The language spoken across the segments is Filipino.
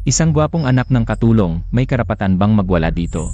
Isang gwapong anak ng katulong, may karapatan bang magwala dito?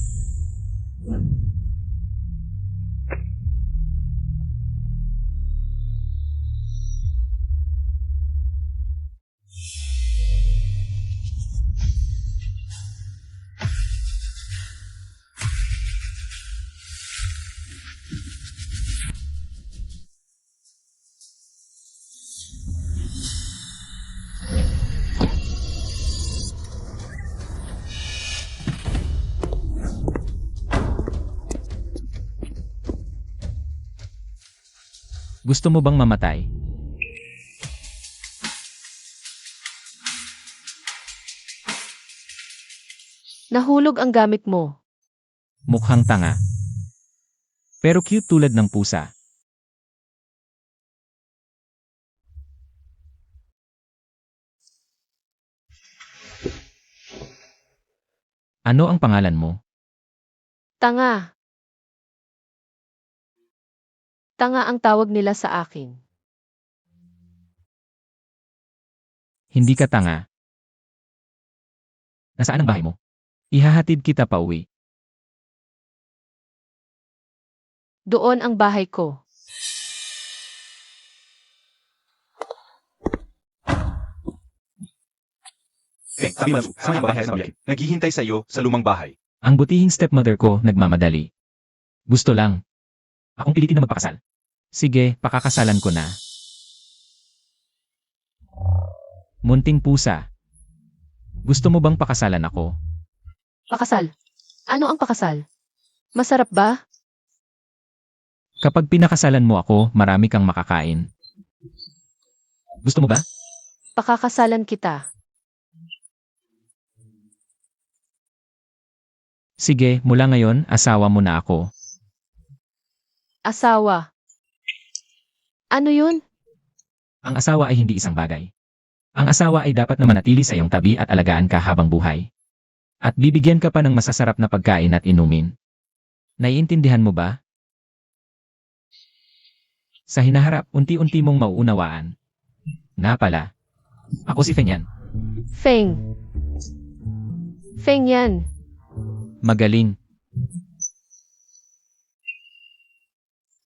Gusto mo bang mamatay? Nahulog ang gamit mo. Mukhang tanga. Pero cute tulad ng pusa. Ano ang pangalan mo? Tanga. Tanga ang tawag nila sa akin. Hindi ka tanga. Nasaan ang bahay mo? Ihahatid kita pa uwi. Doon ang bahay ko. Sabi mo, sa may bahay sa biyahe. Naghihintay sa iyo sa lumang bahay. Ang butihing stepmother ko nagmamadali. Gusto lang. Akong pilitin na magpakasal. Sige, pakakasalan ko na. Munting pusa. Gusto mo bang pakasalan ako? Pakasal. Ano ang pakasal? Masarap ba? Kapag pinakasalan mo ako, marami kang makakain. Gusto mo ba? Pakakasalan kita. Sige, mula ngayon, asawa mo na ako. Asawa. Ano yun? Ang asawa ay hindi isang bagay. Ang asawa ay dapat na manatili sa iyong tabi at alagaan ka habang buhay. At bibigyan ka pa ng masasarap na pagkain at inumin. Naiintindihan mo ba? Sa hinaharap, unti-unti mong mauunawaan. Na pala. Ako si Feng yan. Feng. Feng yan. Magaling.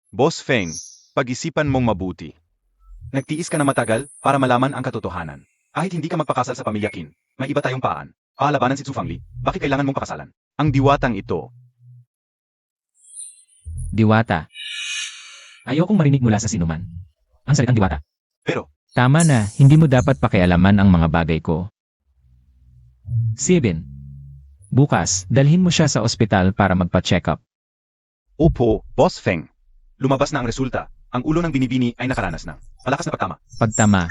Boss Feng, pag-isipan mong mabuti. Nagtiis ka na matagal para malaman ang katotohanan. Kahit hindi ka magpakasal sa pamilya Qin, may iba tayong paan. Paalabanan si Zhu Fangli, bakit kailangan mong pakasalan? Ang diwatang ito. Diwata. Ayokong marinig mula sa sinuman. Ang salitang diwata. Pero, Tama na, hindi mo dapat pakialaman ang mga bagay ko. 7. Bukas, dalhin mo siya sa ospital para magpa-check up. opo, Boss Feng. Lumabas na ang resulta. Ang ulo ng binibini ay nakaranas ng malakas na pagtama. Pagtama,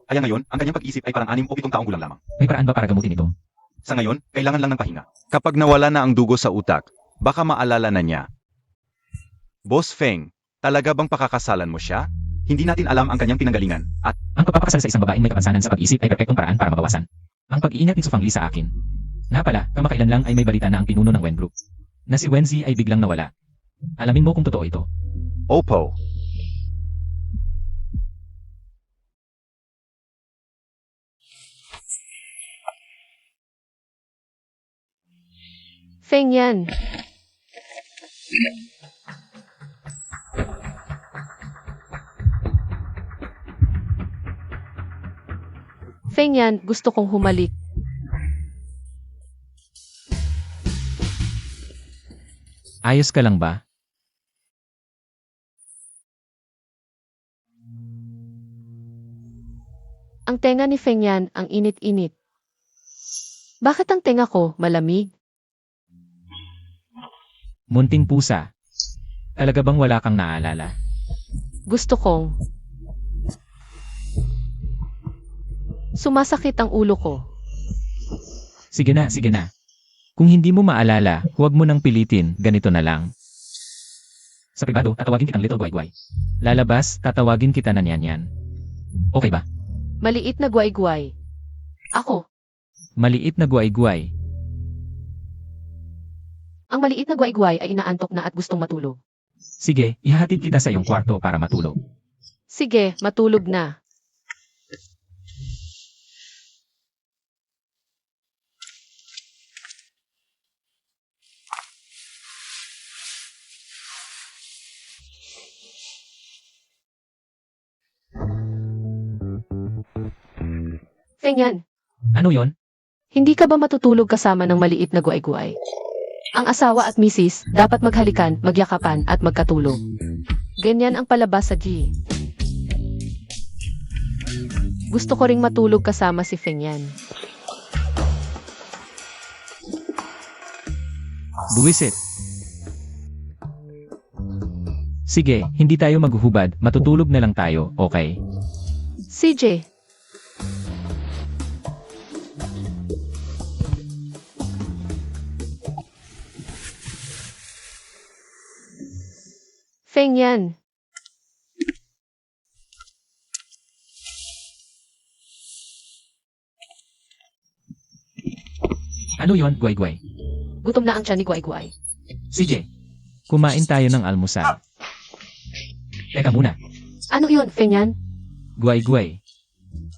Kaya ngayon, ang kanyang pag-isip ay parang 6 o 7 taong gulang lamang. may paraan ba para gamutin ito? Sa ngayon, kailangan lang ng pahinga. Kapag nawala na ang dugo sa utak, baka maalala na niya. Boss Feng, talaga bang pakakasalan mo siya? Hindi natin alam ang kanyang pinanggalingan, at Ang pagpapakasal sa isang babaeng may kapansanan sa pag-isip ay perpektong paraan para mabawasan ang pag-iingat ni Zhu Fangli sa akin. Nga pala, kamakailan lang ay may balita na ang pinuno ng Wen Group na si Wenzi ay biglang nawala. Alamin mo kung totoo ito. opo. Feng yan. Feng yan, gusto kong humalik. Ayos ka lang ba? Ang tenga ni Feng yan, ang init-init. Bakit ang tenga ko malamig? Munting pusa. Talaga bang wala kang naalala? Gusto kong. Sumasakit ang ulo ko. Sige na, sige na. Kung hindi mo maalala, huwag mo nang pilitin, ganito na lang. Sa pribado, tatawagin kitang Little Guay-Guay. Lalabas, tatawagin kita na Nyan-Nyan. Okay ba? Maliit na guay-guay. Ako. Maliit na guay-guay. Ang maliit na guay-guay ay inaantok na at gustong matulog. Sige, ihahatid kita sa iyong kwarto para matulog. Sige, matulog na. Feng Yan, Ano yon? hindi ka ba matutulog kasama ng maliit na guay-guay? Ang asawa at misis, dapat maghalikan, magyakapan, at magkatulog. Ganyan ang palabas sa G. Gusto ko ring matulog kasama si Feng Yan. Buwisit. Sige, hindi tayo maghuhubad, matutulog na lang tayo, okay? CJ, Feng Yan, Ano yon, guay-guay? gutom na ang tiyan ni Guay-Guay. CJ, kumain tayo ng almusal. Teka muna, Ano yun, Feng Yan? guay-guay.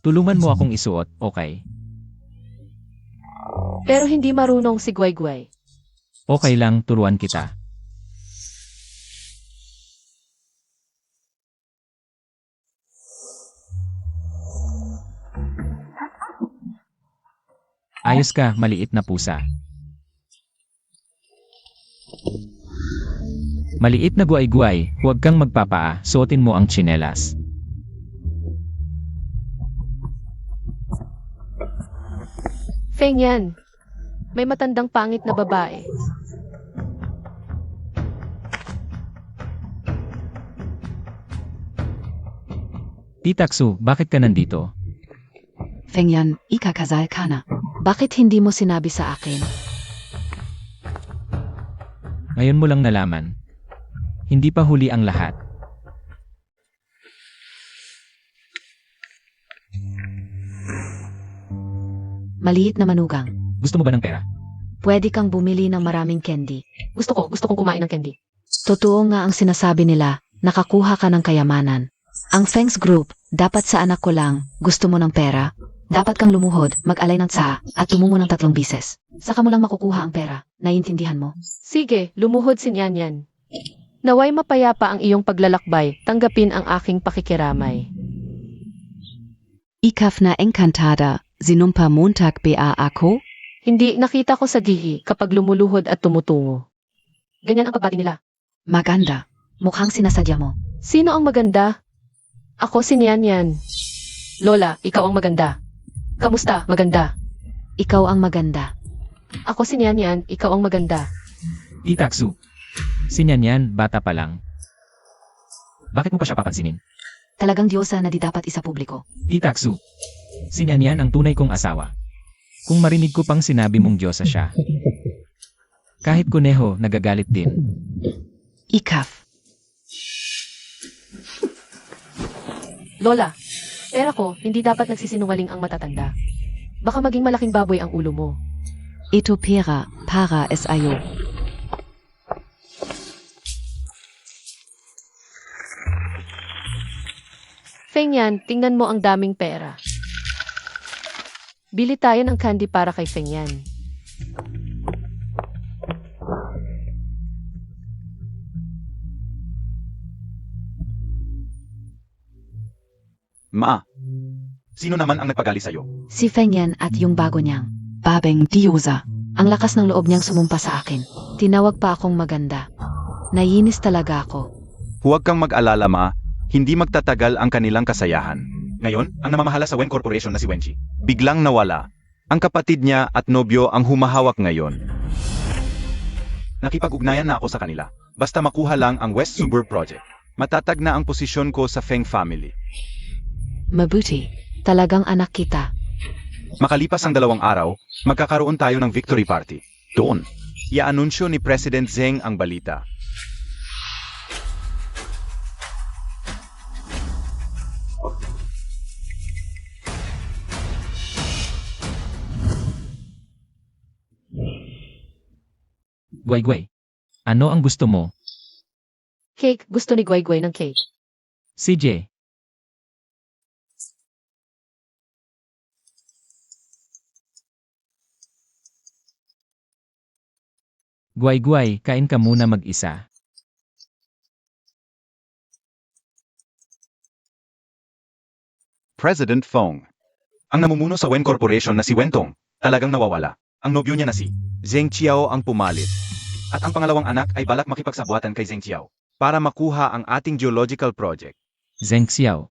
Tulungan mo akong isuot, okay? Pero hindi marunong si Guay-Guay. Okay lang, turuan kita. Ayos ka, maliit na pusa. Maliit na guay-guay, huwag kang magpapaa, suotin mo ang tsinelas. Feng Yan, may matandang pangit na babae. Titaksu, bakit ka nandito? Feng Yan, ikakasal ka na. Bakit hindi mo sinabi sa akin? Ngayon mo lang nalaman. Hindi pa huli ang lahat. Maliit na manugang. Gusto mo ba ng pera? Pwede kang bumili ng maraming candy. Gusto kong kumain ng candy. Totoo nga ang sinasabi nila, nakakuha ka ng kayamanan. Ang Feng's Group, dapat sa anak ko lang, gusto mo ng pera? Dapat kang lumuhod, mag-alay ng tsa, at tumungo ng 3 bises. Saka mo lang makukuha ang pera. Naiintindihan mo? Sige, lumuhod si Yan Yan. Naway mapayapa ang iyong paglalakbay, tanggapin ang aking pakikiramay. Ikaf na encantada, sinumpa Montag ba ako? Hindi nakita ko sa dihi kapag lumuluhod at tumutungo. Ganyan ang pagbati nila. Maganda. Mukhang sinasadya mo. Sino ang maganda? Ako si Yan Yan. Lola, ikaw ang maganda. Kamusta, maganda? Ikaw ang maganda. Ako si Yan Yan, ikaw ang maganda. Titaksu. Sinyanyan, bata pa lang. Bakit mo pa siya papansinin? Talagang diyosa na di dapat isa publiko. Titaksu. Sinyanyan ang tunay kong asawa. Kung marinig ko pang sinabi mong Diyosa siya. Kahit kuneho, nagagalit din. Ikaf. Lola, pera ko, hindi dapat nagsisinungaling ang matatanda. Baka maging malaking baboy ang ulo mo. Ito pera, para es ayo. Feng Yan, tingnan mo ang daming pera. Bili tayo ng candy para kay Feng Yan. Ma, sino naman ang nagpagali sa'yo? Si Feng Yan at yung bago niyang, Babeng Diyosa. Ang lakas ng loob niyang sumumpa sa akin. Tinawag pa akong maganda. Naiinis talaga ako. Huwag kang mag-alala, Ma. Hindi magtatagal ang kanilang kasayahan. Ngayon, ang namamahala sa Wen Corporation na si Wenchi, biglang nawala. Ang kapatid niya at nobyo ang humahawak ngayon. Nakipag-ugnayan na ako sa kanila. Basta makuha lang ang West Suburb Project. Matatag na ang posisyon ko sa Feng family. Mabuti. Talagang anak kita. Makalipas ang 2 araw, magkakaroon tayo ng victory party. Doon, i-anunsyo ni President Zeng ang balita. Guay-guay. Ano ang gusto mo? Cake, gusto ni Guay-Guay ng cake. CJ. Guay-guay, kain ka muna mag-isa. President Fong. Ang namumuno sa Wen Corporation na si Wentong, talagang nawawala. Ang nobyo niya na si Zheng Qiao ang pumalit. At ang pangalawang anak ay balak makipagsabuatan kay Zheng Qiao para makuha ang ating geological project. Zheng Xiao.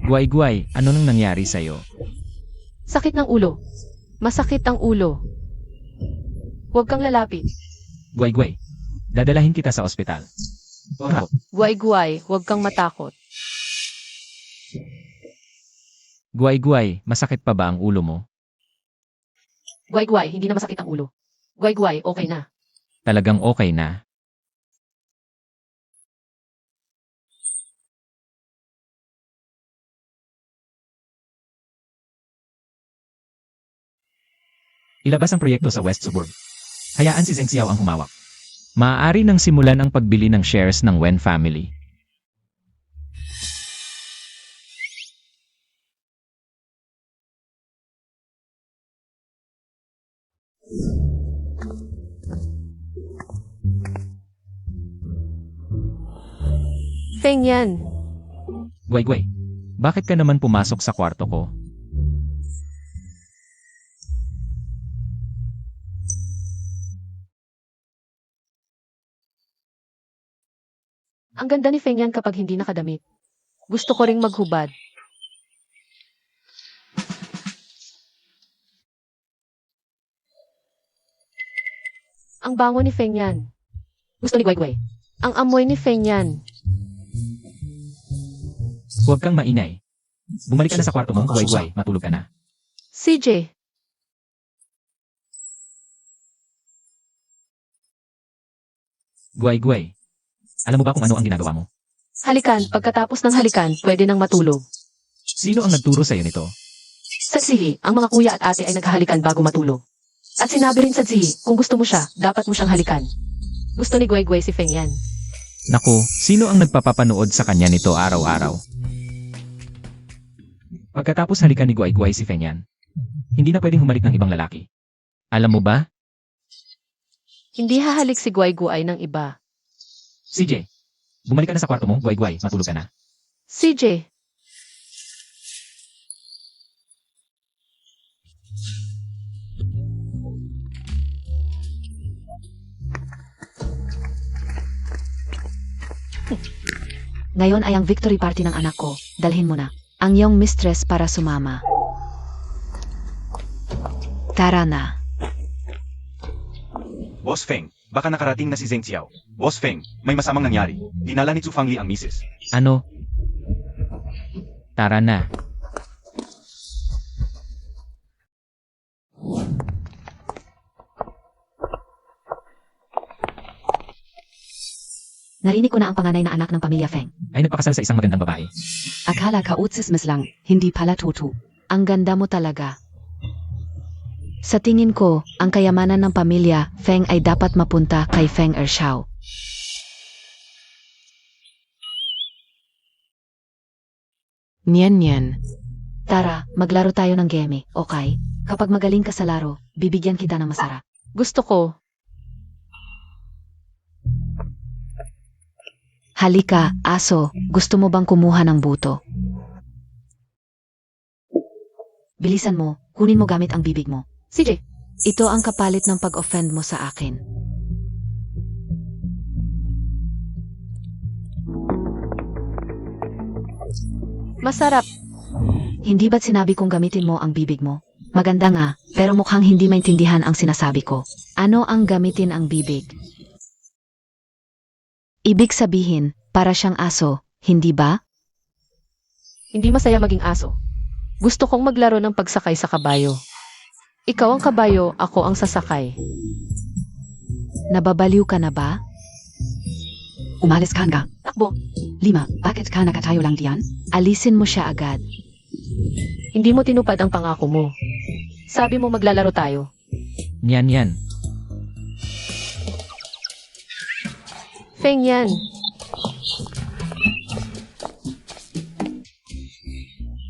Guay-guay, ano nang nangyari sa'yo? Sakit ng ulo. Masakit ang ulo. Huwag kang lalapit. Guay-guay, dadalahin kita sa ospital. Opo. Guay-guay, huwag kang matakot. Guay-guay, masakit pa ba ang ulo mo? Guay-guay, hindi na masakit ang ulo. Guay-guay, okay na. Talagang okay na. Ilabas ang proyekto sa West Suburb. Hayaan si Zheng Xiao ang humawak. Maaari nang simulan ang pagbili ng shares ng Wen family. Feng Yan. Guay-guay, bakit ka naman pumasok sa kwarto ko? Ang ganda ni Feng Yan kapag hindi nakadamit. Gusto ko ring maghubad. Ang bango ni Feng Yan. Gusto ni Guay-guay. Ang amoy ni Feng Yan. Huwag kang maingay. Bumalik ka na sa kwarto mo, guay-guay, matulog ka na. CJ. Guay-guay, alam mo ba kung ano ang ginagawa mo? Halikan, pagkatapos ng halikan, pwede nang matulog. Sino ang nagturo sa'yo nito? Sa Zihi, ang mga kuya at ate ay naghahalikan bago matulog. At sinabi rin sa Zihi, kung gusto mo siya, dapat mo siyang halikan. Gusto ni Guay-guay si Feng Yan. Naku, sino ang nagpapapanood sa kanya nito araw-araw? Pagkatapos halikan ni Guay-guay si Feng Yan, hindi na pwedeng humalik ng ibang lalaki. Alam mo ba? Hindi hahalik si Guay-guay ng iba. CJ, bumalik ka na sa kwarto mo, guay-guay, matulog ka na. CJ. Ngayon ay ang victory party ng anak ko. Dalhin mo na ang iyong mistress para sumama. Tara na. Boss Feng, baka nakarating na si Zheng Xiao. Boss Feng, may masamang nangyari. Dinala ni Zhu Fangli ang misis. Ano? Tara na. Narinig ko na ang panganay na anak ng pamilya Feng. Ay nagpakasal sa isang magandang babae. Akala ka utsismis lang, hindi pala tutu. Ang ganda mo talaga. Sa tingin ko, ang kayamanan ng pamilya Feng ay dapat mapunta kay Feng Ershao. Niyan. Tara, maglaro tayo ng game, okay? Kapag magaling ka sa laro, bibigyan kita ng masarap. Gusto ko. Halika, aso, gusto mo bang kumuha ng buto? Bilisan mo, kunin mo gamit ang bibig mo. CJ. Ito ang kapalit ng pag-offend mo sa akin. Masarap. Hindi ba't sinabi kong gamitin mo ang bibig mo? Maganda nga, pero mukhang hindi maintindihan ang sinasabi ko. Ano ang gamitin ang bibig? Ibig sabihin, para siyang aso, hindi ba? Hindi masaya maging aso. Gusto kong maglaro ng pagsakay sa kabayo. Ikaw ang kabayo, ako ang sasakay. Nababaliw ka na ba? Umalis ka nga. Takbo. Lima, bakit ka nakatayo lang diyan? Alisin mo siya agad. Hindi mo tinupad ang pangako mo. Sabi mo maglalaro tayo. Niyan. Feng Yan.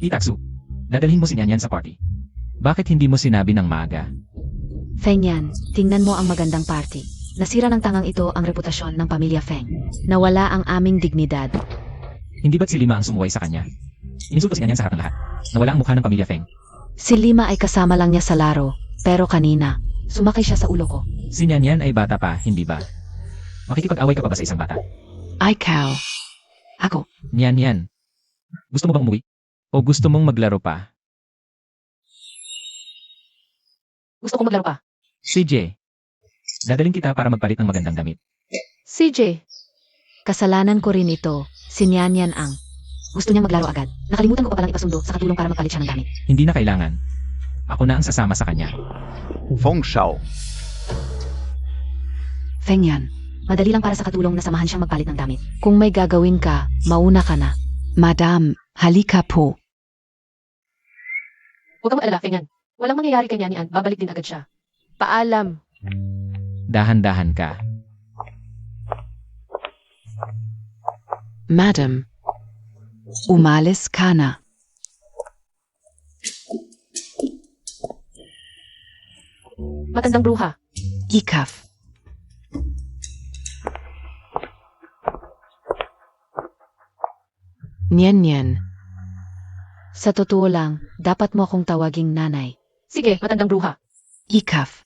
Itaksu, dadalhin mo si Niyan sa party. Bakit hindi mo sinabi ng maaga? Feng Yan, tingnan mo ang magandang party. Nasira ng tangang ito ang reputasyon ng pamilya Feng. Nawala ang aming dignidad. Hindi ba't si Lima ang sumuway sa kanya? Ininsulto si Nyan Nyan sa harap ng lahat. Nawala ang mukha ng pamilya Feng. Si Lima ay kasama lang niya sa laro, pero kanina, sumakay siya sa ulo ko. Si Nyan Nyan ay bata pa, hindi ba? Makikipag-away ka pa ba sa isang bata? Ikaw. Ako. Nyan Nyan. Gusto mo bang umuwi? O gusto mong maglaro pa? Gusto ko maglaro pa. CJ. Dadaling kita para magpalit ng magandang damit. CJ, Kasalanan ko rin ito, si Nyan Nyan ang. Gusto niyang maglaro agad. Nakalimutan ko pa palang ipasundo sa katulong para magpalit siya ng damit. Hindi na kailangan. Ako na ang sasama sa kanya. Feng Shao. Feng Yan. Madali lang para sa katulong na samahan siyang magpalit ng damit. Kung may gagawin ka, mauna ka na. Madam, halika po. huwag kang mag-alala, Feng Yan. Walang mangyayari kay Nyan Nyan, babalik din agad siya. Paalam. Dahan-dahan ka. Madam. Umalis ka na. Matandang bruha. Ikaf. Nyan Nyan. Sa totoo lang, dapat mo akong tawaging nanay. Sige, matandang bruha. Ikaf.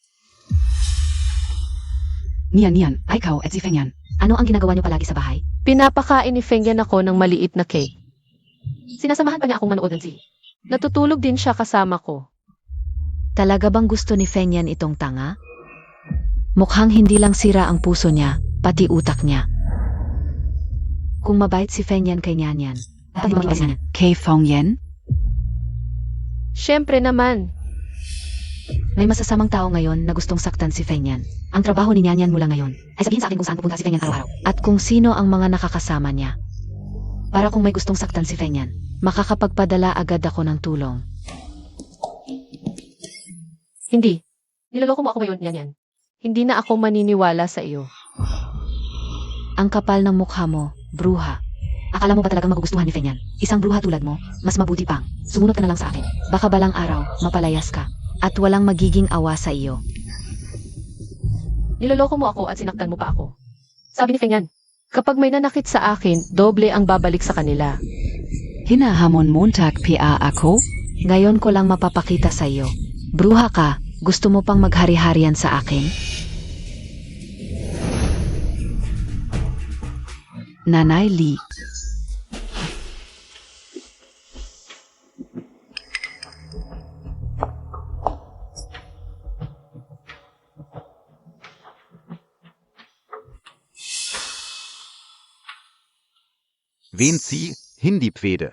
Nyan Nyan, ikaw at si Feng Yan. Ano ang ginagawa niyo palagi sa bahay? Pinapakain ni Feng Yan ako ng maliit na cake. Sinasamahan pa niya akong manood ng TV. Natutulog din siya kasama ko. Talaga bang gusto ni Feng Yan itong tanga? Mukhang hindi lang sira ang puso niya, pati utak niya. Kung mabait si Feng Yan kay Nyan Nyan, Dapat di maging niya. Kay Feng Yan? Siyempre naman. may masasamang tao ngayon na gustong saktan si Feng Yan. Ang trabaho ni Nyan Nyan mula ngayon ay sabihin sa akin kung saan pupunta si Feng Yan araw-araw. At kung sino ang mga nakakasama niya. Para kung may gustong saktan si Feng Yan, makakapagpadala agad ako ng tulong. Hindi. Niloloko mo ako ngayon, Nyan Nyan. Hindi na ako maniniwala sa iyo. Ang kapal ng mukha mo, bruha. Akala mo ba talagang magugustuhan ni Feng Yan? Isang bruha tulad mo, mas mabuti pang. Sumunod ka na lang sa akin. Baka balang araw, mapalayas ka. At walang magiging awa sa iyo. Niloloko mo ako at sinaktan mo pa ako. Sabi ni Feng Yan, kapag may nanakit sa akin, doble ang babalik sa kanila. Hinahamon montag pa ako? Ngayon ko lang mapapakita sa iyo. Bruha ka, gusto mo pang maghari-harian sa akin? Nanay Lee. Venzi, hindi pwede.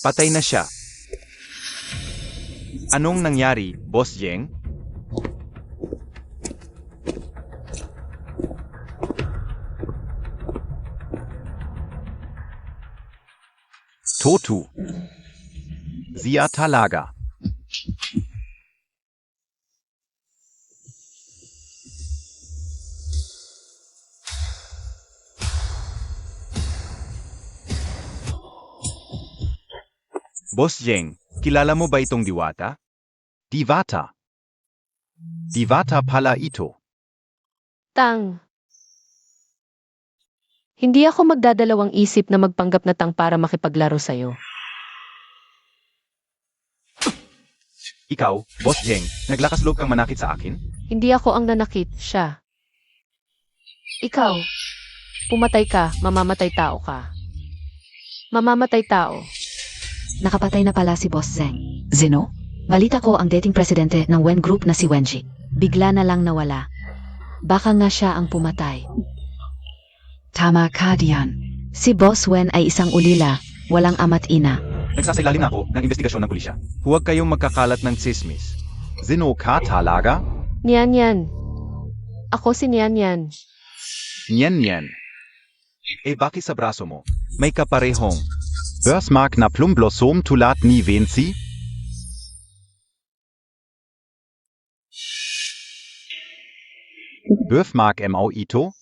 Patay na siya. Anong nangyari, Boss Yeng? Totu. Sia talaga. Boss Yeng, kilala mo ba itong diwata? Diwata. Diwata pala ito. Tang. Hindi ako magdadalawang isip na magpanggap na tang para makipaglaro sa'yo. Ikaw, Boss Yeng, naglakas loob kang manakit sa akin? Hindi ako ang nanakit, siya. Ikaw, pumatay ka, mamamatay tao ka. Mamamatay tao. Nakapatay na pala si Boss Zeng. Zeno? Balita ko ang dating presidente ng Wen Group na si Wenji. Bigla na lang nawala. Baka nga siya ang pumatay. Tama ka diyan. Si Boss Wen ay isang ulila, walang ama't ina. Nagsasailalim na ako ng investigasyon ng pulisya. Huwag kayong magkakalat ng tsismis. Zino ka talaga? Nyan Yan. Ako si Nyan Yan. Nyen nyen. Eh bakit sa braso mo? May kaparehong. Birthmark na plumblosom tulad ni Venzi? Birthmark mo ito?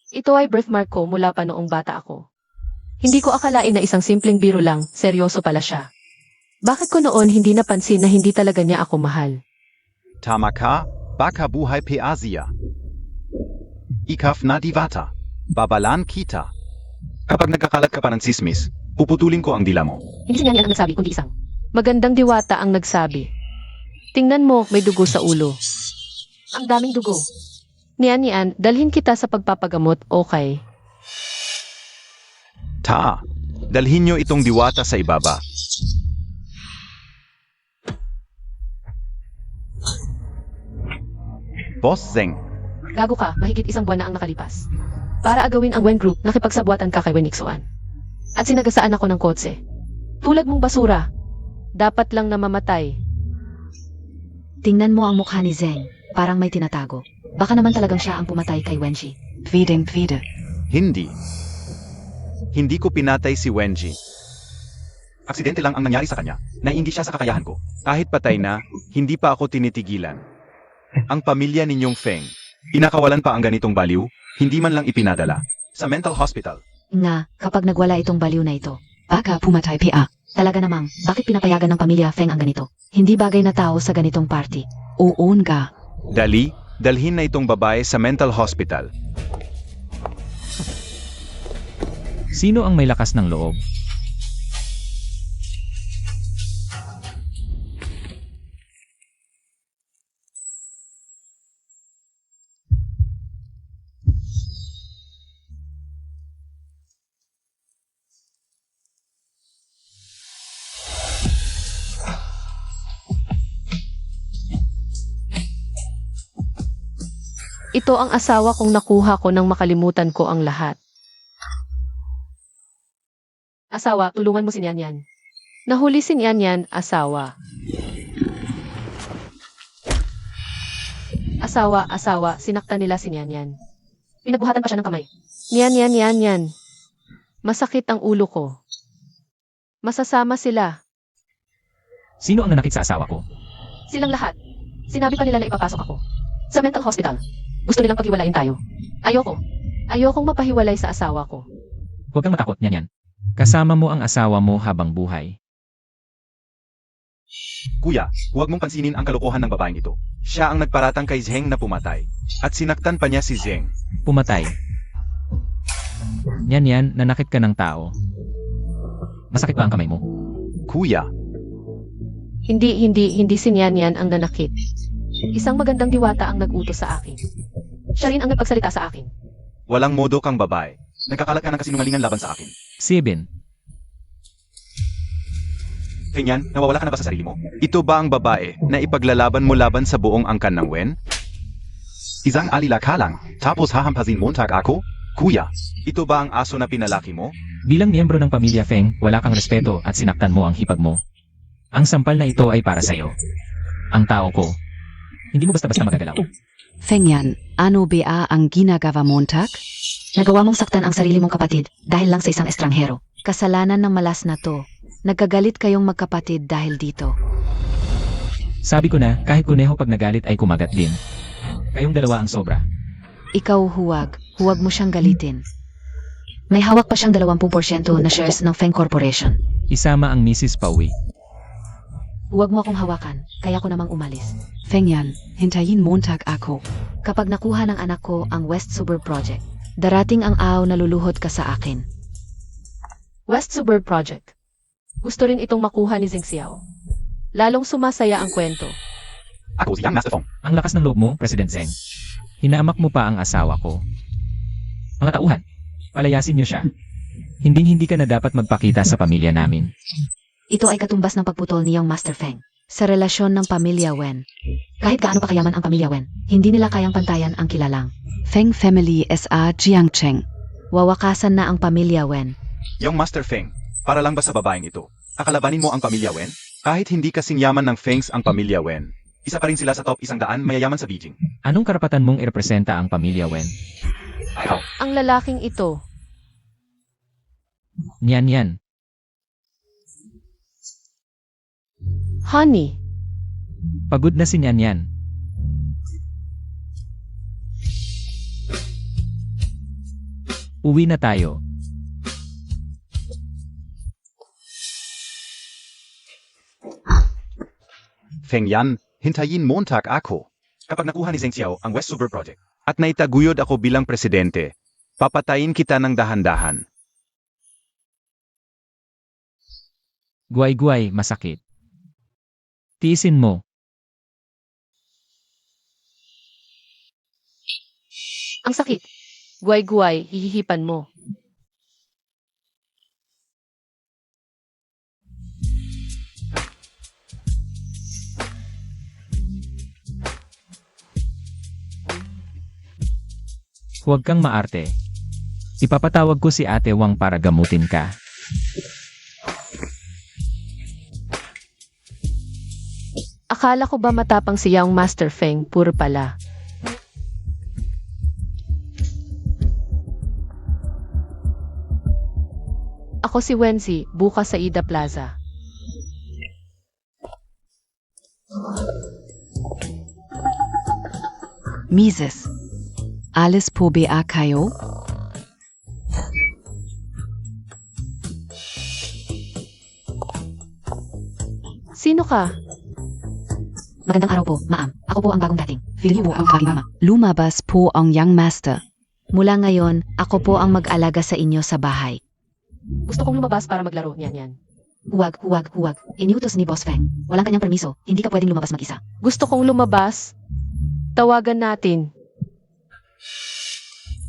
Ito ay birthmark ko mula pa noong bata ako. Hindi ko akalain na isang simpleng biro lang, seryoso pala siya. Bakit ko noon hindi napansin na hindi talaga niya ako mahal? Tama ka, baka buhay pa Asia. Ikaf na diwata. Babalan kita. Kapag nagkakalat ka pa ng sismis, puputulin ko ang dila mo. Hindi si Nyan Yan ang nagsabi, kundi isang. Magandang diwata ang nagsabi. Tingnan mo, may dugo sa ulo. Ang daming dugo. Niyan, dalhin kita sa pagpapagamot, okay? Ta, dalhin nyo itong diwata sa ibaba. Boss Zeng, Gago ka, mahigit isang buwan na ang nakalipas. Para agawin ang Wen Group, nakipagsabwatan ka kay Wen Nixuan. At sinagasaan ako ng kotse. Tulad mong basura. Dapat lang na mamatay. Tingnan mo ang mukha ni Zeng. Parang may tinatago. Baka naman talagang siya ang pumatay kay Wenji. hindi. Hindi ko pinatay si Wenji. Aksidente lang ang nangyari sa kanya. Naiinggit siya sa kakayahan ko. Kahit patay na, hindi pa ako tinitigilan. Ang pamilya ninyong Feng, inakawalan pa ang ganitong baliw, hindi man lang ipinadala sa mental hospital. Nga, kapag nagwala itong baliw na ito, Baka pumatay pa. Talaga namang, bakit pinapayagan ng pamilya Feng ang ganito? hindi bagay na tao sa ganitong party. Oon ga. Dali, dalhin na itong babae sa mental hospital. Sino ang may lakas ng loob? Ito ang asawa kong nakuha ko nang makalimutan ko ang lahat. Asawa, tulungan mo si Nyan Yan. Nahuli si Nian, asawa. Asawa, sinaktan nila si Nyan Yan. Pinagbuhatan pa siya ng kamay. Nian. Masakit ang ulo ko. Masasama sila. Sino ang nanakit sa asawa ko? Silang lahat. Sinabi pa nila na ipapasok ako. Sa mental hospital. Gusto nilang paghiwalayin tayo. Ayoko. Ayokong mapahiwalay sa asawa ko. Huwag kang matakot, Nian. Kasama mo ang asawa mo habang buhay. Kuya, huwag mong pansinin ang kalokohan ng babaeng ito. Siya ang nagparatang kay Zheng na pumatay. At sinaktan pa niya si Zheng. Pumatay. Nian, nanakit ka ng tao. Masakit ba ang kamay mo? Kuya, Hindi si Nian ang nanakit. Isang magandang diwata ang nag-utos sa akin. Siya rin ang nagpagsalita sa akin. walang modo kang babae. Nagkakalat ka ng kasinungalingan laban sa akin. 7. Ganyan, nawawala ka na ba sa sarili mo? Ito ba ang babae na ipaglalaban mo laban sa buong angkan ng Wen? Isang alilaka lang, tapos hahampasin Montag ako? Kuya, ito ba ang aso na pinalaki mo? Bilang miyembro ng pamilya Feng, wala kang respeto at sinaktan mo ang hipag mo. Ang sampal na ito ay para sa'yo. Ang tao ko. Hindi mo basta-basta magagalaw. Feng Yan, ano ba ang ginagawa Montag? Nagawa mong saktan ang sarili mong kapatid dahil lang sa isang estranghero. Kasalanan ng malas na to. Nagkagalit kayong magkapatid dahil dito. Sabi ko na, kahit kuneho pag nagalit ay kumagat din. Kayong dalawa ang sobra. Ikaw huwag mo siyang galitin. May hawak pa siyang 20% na shares ng Feng Corporation. Isama ang Mrs. Pauwi. Huwag mo akong hawakan, kaya ko namang umalis. Feng Yan, hintayin Montag ako. Kapag nakuha ng anak ko ang West Suburb Project. Darating ang araw na luluhod ka sa akin. West Suburb Project. Gusto rin itong makuha ni Zheng Xiao. Lalong sumasaya ang kwento. Ako si Yang Master Fong. Ang lakas ng loob mo, President Zheng. Hinamak mo pa ang asawa ko. Mga tauhan, palayasin niyo siya. Hindi ka na dapat magpakita sa pamilya namin. Ito ay katumbas ng pagputol ni Young Master Feng. Sa relasyon ng pamilya Wen, Kahit gaano pa kayaman ang pamilya Wen, hindi nila kayang pantayan ang kilalang. Feng Family S.A. Jiangcheng. Wawakasan na ang pamilya Wen. Yung Master Feng, para lang ba sa babaeng ito? Kakalabanin mo ang pamilya Wen? Kahit hindi kasing yaman ng Fengs ang pamilya Wen, isa pa rin sila sa top 100 mayayaman sa Beijing. Anong karapatan mong irepresenta ang pamilya Wen? Ayaw. Ang lalaking ito. Nian. Honey, Pagod na si Nian. Uwi na tayo. Feng Yan, Hintayin Montag ako. Kapag nakuha ni Zheng Xiao ang West Suburb Project at naitaguyod ako bilang presidente, papatayin kita ng dahan-dahan. Guay-guay, masakit. Tiisin mo. Ang sakit. Guay-guay, hihihipan mo. Huwag kang maarte. Ipapatawag ko si Ate Wang para gamutin ka. Akala ko ba matapang si Yang Master Feng, puro pala. Ako si Wenzi, bukas sa Ida Plaza. Mises. Alis po ba kayo? Sino ka? Magandang araw po, ma'am. Ako po ang bagong dating. Feeling niyo po ang aking mama. Lumabas po ang Young Master. Mula ngayon, ako po ang mag-alaga sa inyo sa bahay. Gusto kong lumabas para maglaro, yan. Huwag. Iniutos ni Boss Feng. Walang kanyang permiso. Hindi ka pwedeng lumabas mag-isa. Gusto kong lumabas. Tawagan natin.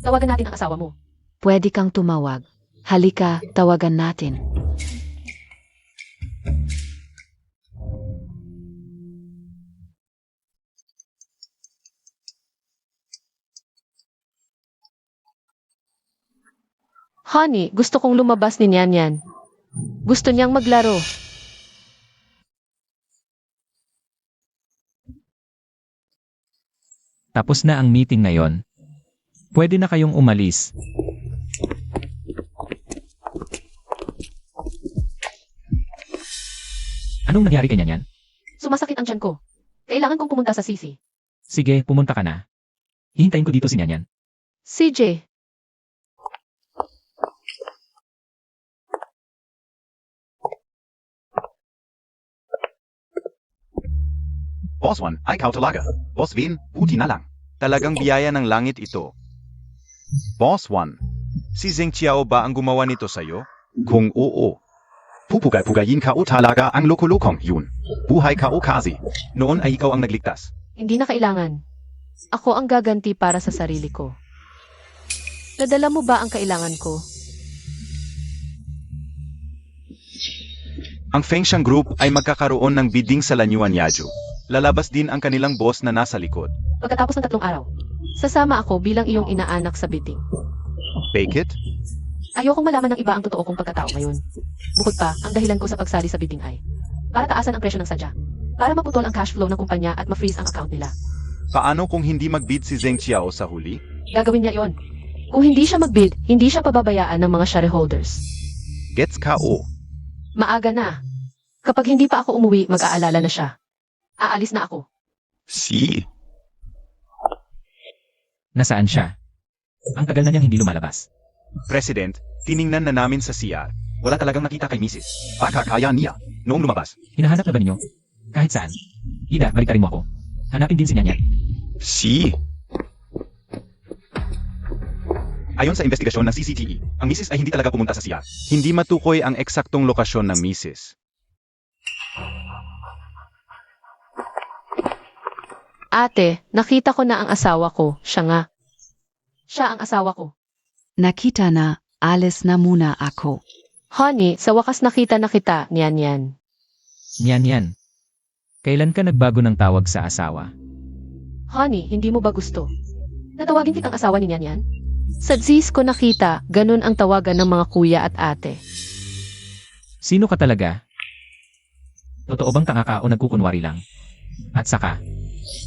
Tawagan natin ang asawa mo. Pwede kang tumawag. Halika, tawagan natin. Honey, gusto kong lumabas ni Nyan. Gusto niyang maglaro. Tapos na ang meeting ngayon. Pwede na kayong umalis. Anong nangyari kay Nyan? Sumasakit ang tiyan ko. Kailangan kong pumunta sa sisi. Sige, pumunta ka na. Hihintayin ko dito si Nyan. CJ, Boss Juan, ay ikaw talaga. Boss Vin, buti na lang. Talagang biyaya ng langit ito. Boss Juan, si Zheng Xiao ba ang gumawa nito sa'yo? Kung oo, pupugay-pugayin ka o talaga ang loko-lokong yun. Buhay ka o kasi. Noon ay ikaw ang nagligtas. hindi na kailangan. Ako ang gaganti para sa sarili ko. Nadala mo ba ang kailangan ko? Ang Fengshan Group ay magkakaroon ng bidding sa Lanyuan Yaju. Lalabas din ang kanilang boss na nasa likod. Pagkatapos ng 3 araw, sasama ako bilang iyong inaanak sa bidding. Fake it? Ayokong malaman ng iba ang totoo kong pagkatao ngayon. Bukod pa, ang dahilan ko sa pagsali sa bidding ay para taasan ang presyo ng sadya, para maputol ang cash flow ng kumpanya at ma-freeze ang account nila. Paano kung hindi magbid si Zheng Xiao sa huli? Gagawin niya yon. Kung hindi siya magbid, hindi siya pababayaan ng mga shareholders. Gets ka o? Maaga na. Kapag hindi pa ako umuwi, mag-aalala na siya. Aalis na ako. Si. Nasaan siya? Ang tagal na niyang hindi lumalabas. President, tiningnan na namin sa CR. Wala talagang nakita kay Mrs. Baka kaya niya. Noong lumabas. Hinahanap na ba ninyo? Kahit saan. Ida, balik mo ako. Hanapin din si Nyan. Si. Ayon sa investigasyon ng CCTV, ang Mrs. ay hindi talaga pumunta sa CR. Hindi matukoy ang eksaktong lokasyon ng Mrs. Ate, nakita ko na ang asawa ko. Siya nga. Siya ang asawa ko. Nakita na, alis na muna ako. Honey, sa wakas nakita na kita, Nyan. Nyan. Kailan ka nagbago ng tawag sa asawa? Honey, hindi mo ba gusto? Natawagin kitang asawa ni Nyan? Sa Z's ko nakita, ganun ang tawagan ng mga kuya at ate. Sino ka talaga? Totoo bang tanga ka o nagkukunwari lang? At saka,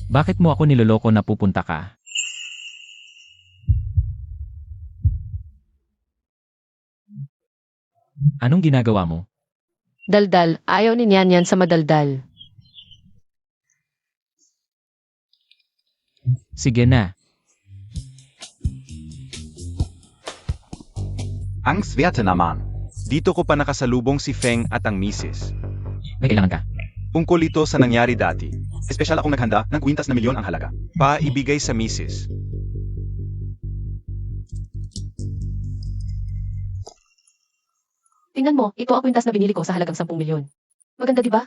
bakit mo ako niloloko na pupunta ka? Anong ginagawa mo? Daldal, ayaw ni Nyan sa madaldal. Sige na. Ang swerte naman. Dito ko pa nakasalubong si Feng at ang Mrs. May kailangan ka. Tungkol ito sa nangyari dati. Espesyal akong naghanda ng kwintas na milyon ang halaga. Paibigay sa misis. Tingnan mo, ito ang kwintas na binili ko sa halagang 10 milyon. Maganda di ba?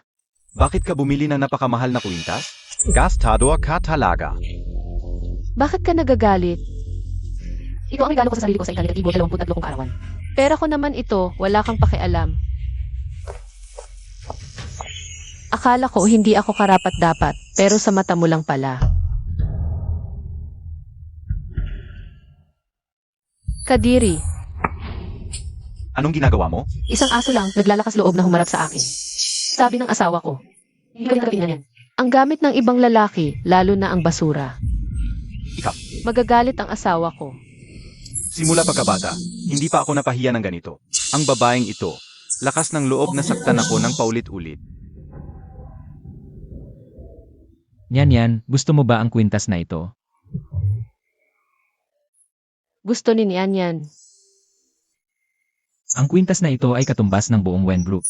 Bakit ka bumili ng napakamahal na kwintas? Gastador ka talaga. Bakit ka nagagalit? Ito ang regalo ko sa sarili ko sa ikang-23 kong kaarawan. Pera ko naman ito, wala kang pakialam. Akala ko hindi ako karapat-dapat, pero sa mata mo lang pala. Kadiri, Anong ginagawa mo? Isang aso lang, naglalakas loob na humarap sa akin. Sabi ng asawa ko, hindi ko rin gagawin yan. ang gamit ng ibang lalaki, lalo na ang basura. Ikaw. Magagalit ang asawa ko. Simula pagkabata, hindi pa ako napahiya ng ganito. Ang babaeng ito, lakas ng loob na saktan ako ng paulit-ulit. Yan, gusto mo ba ang kwintas na ito? Gusto ni Nian yan. Ang kwintas na ito ay katumbas ng buong Wen Group.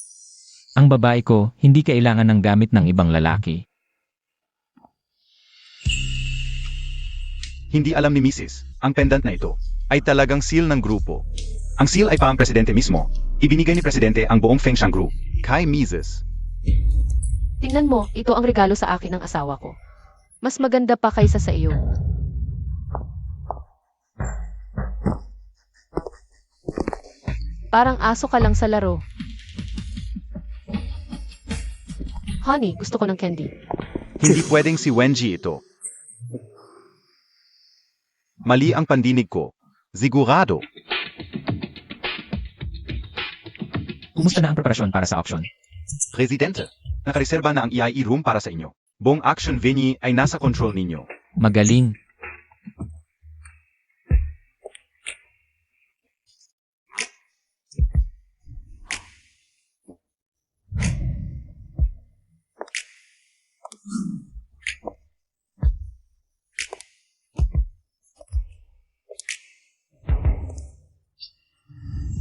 Ang babae ko, hindi kailangan ng gamit ng ibang lalaki. Hindi alam ni Mrs. ang pendant na ito ay talagang seal ng grupo. Ang seal ay pa ang presidente mismo. Ibinigay ni presidente ang buong Feng Shan Group kay Mrs. Tingnan mo, ito ang regalo sa akin ng asawa ko. Mas maganda pa kaysa sa iyo. Parang aso ka lang sa laro. Honey, gusto ko ng candy. Hindi pwedeng si Wenji ito. Mali ang pandinig ko. Sigurado. Kumusta na ang preparasyon para sa auction? Presidente, nakareserba na ang EIE room para sa inyo. Buong action venue ay nasa control ninyo. Magaling.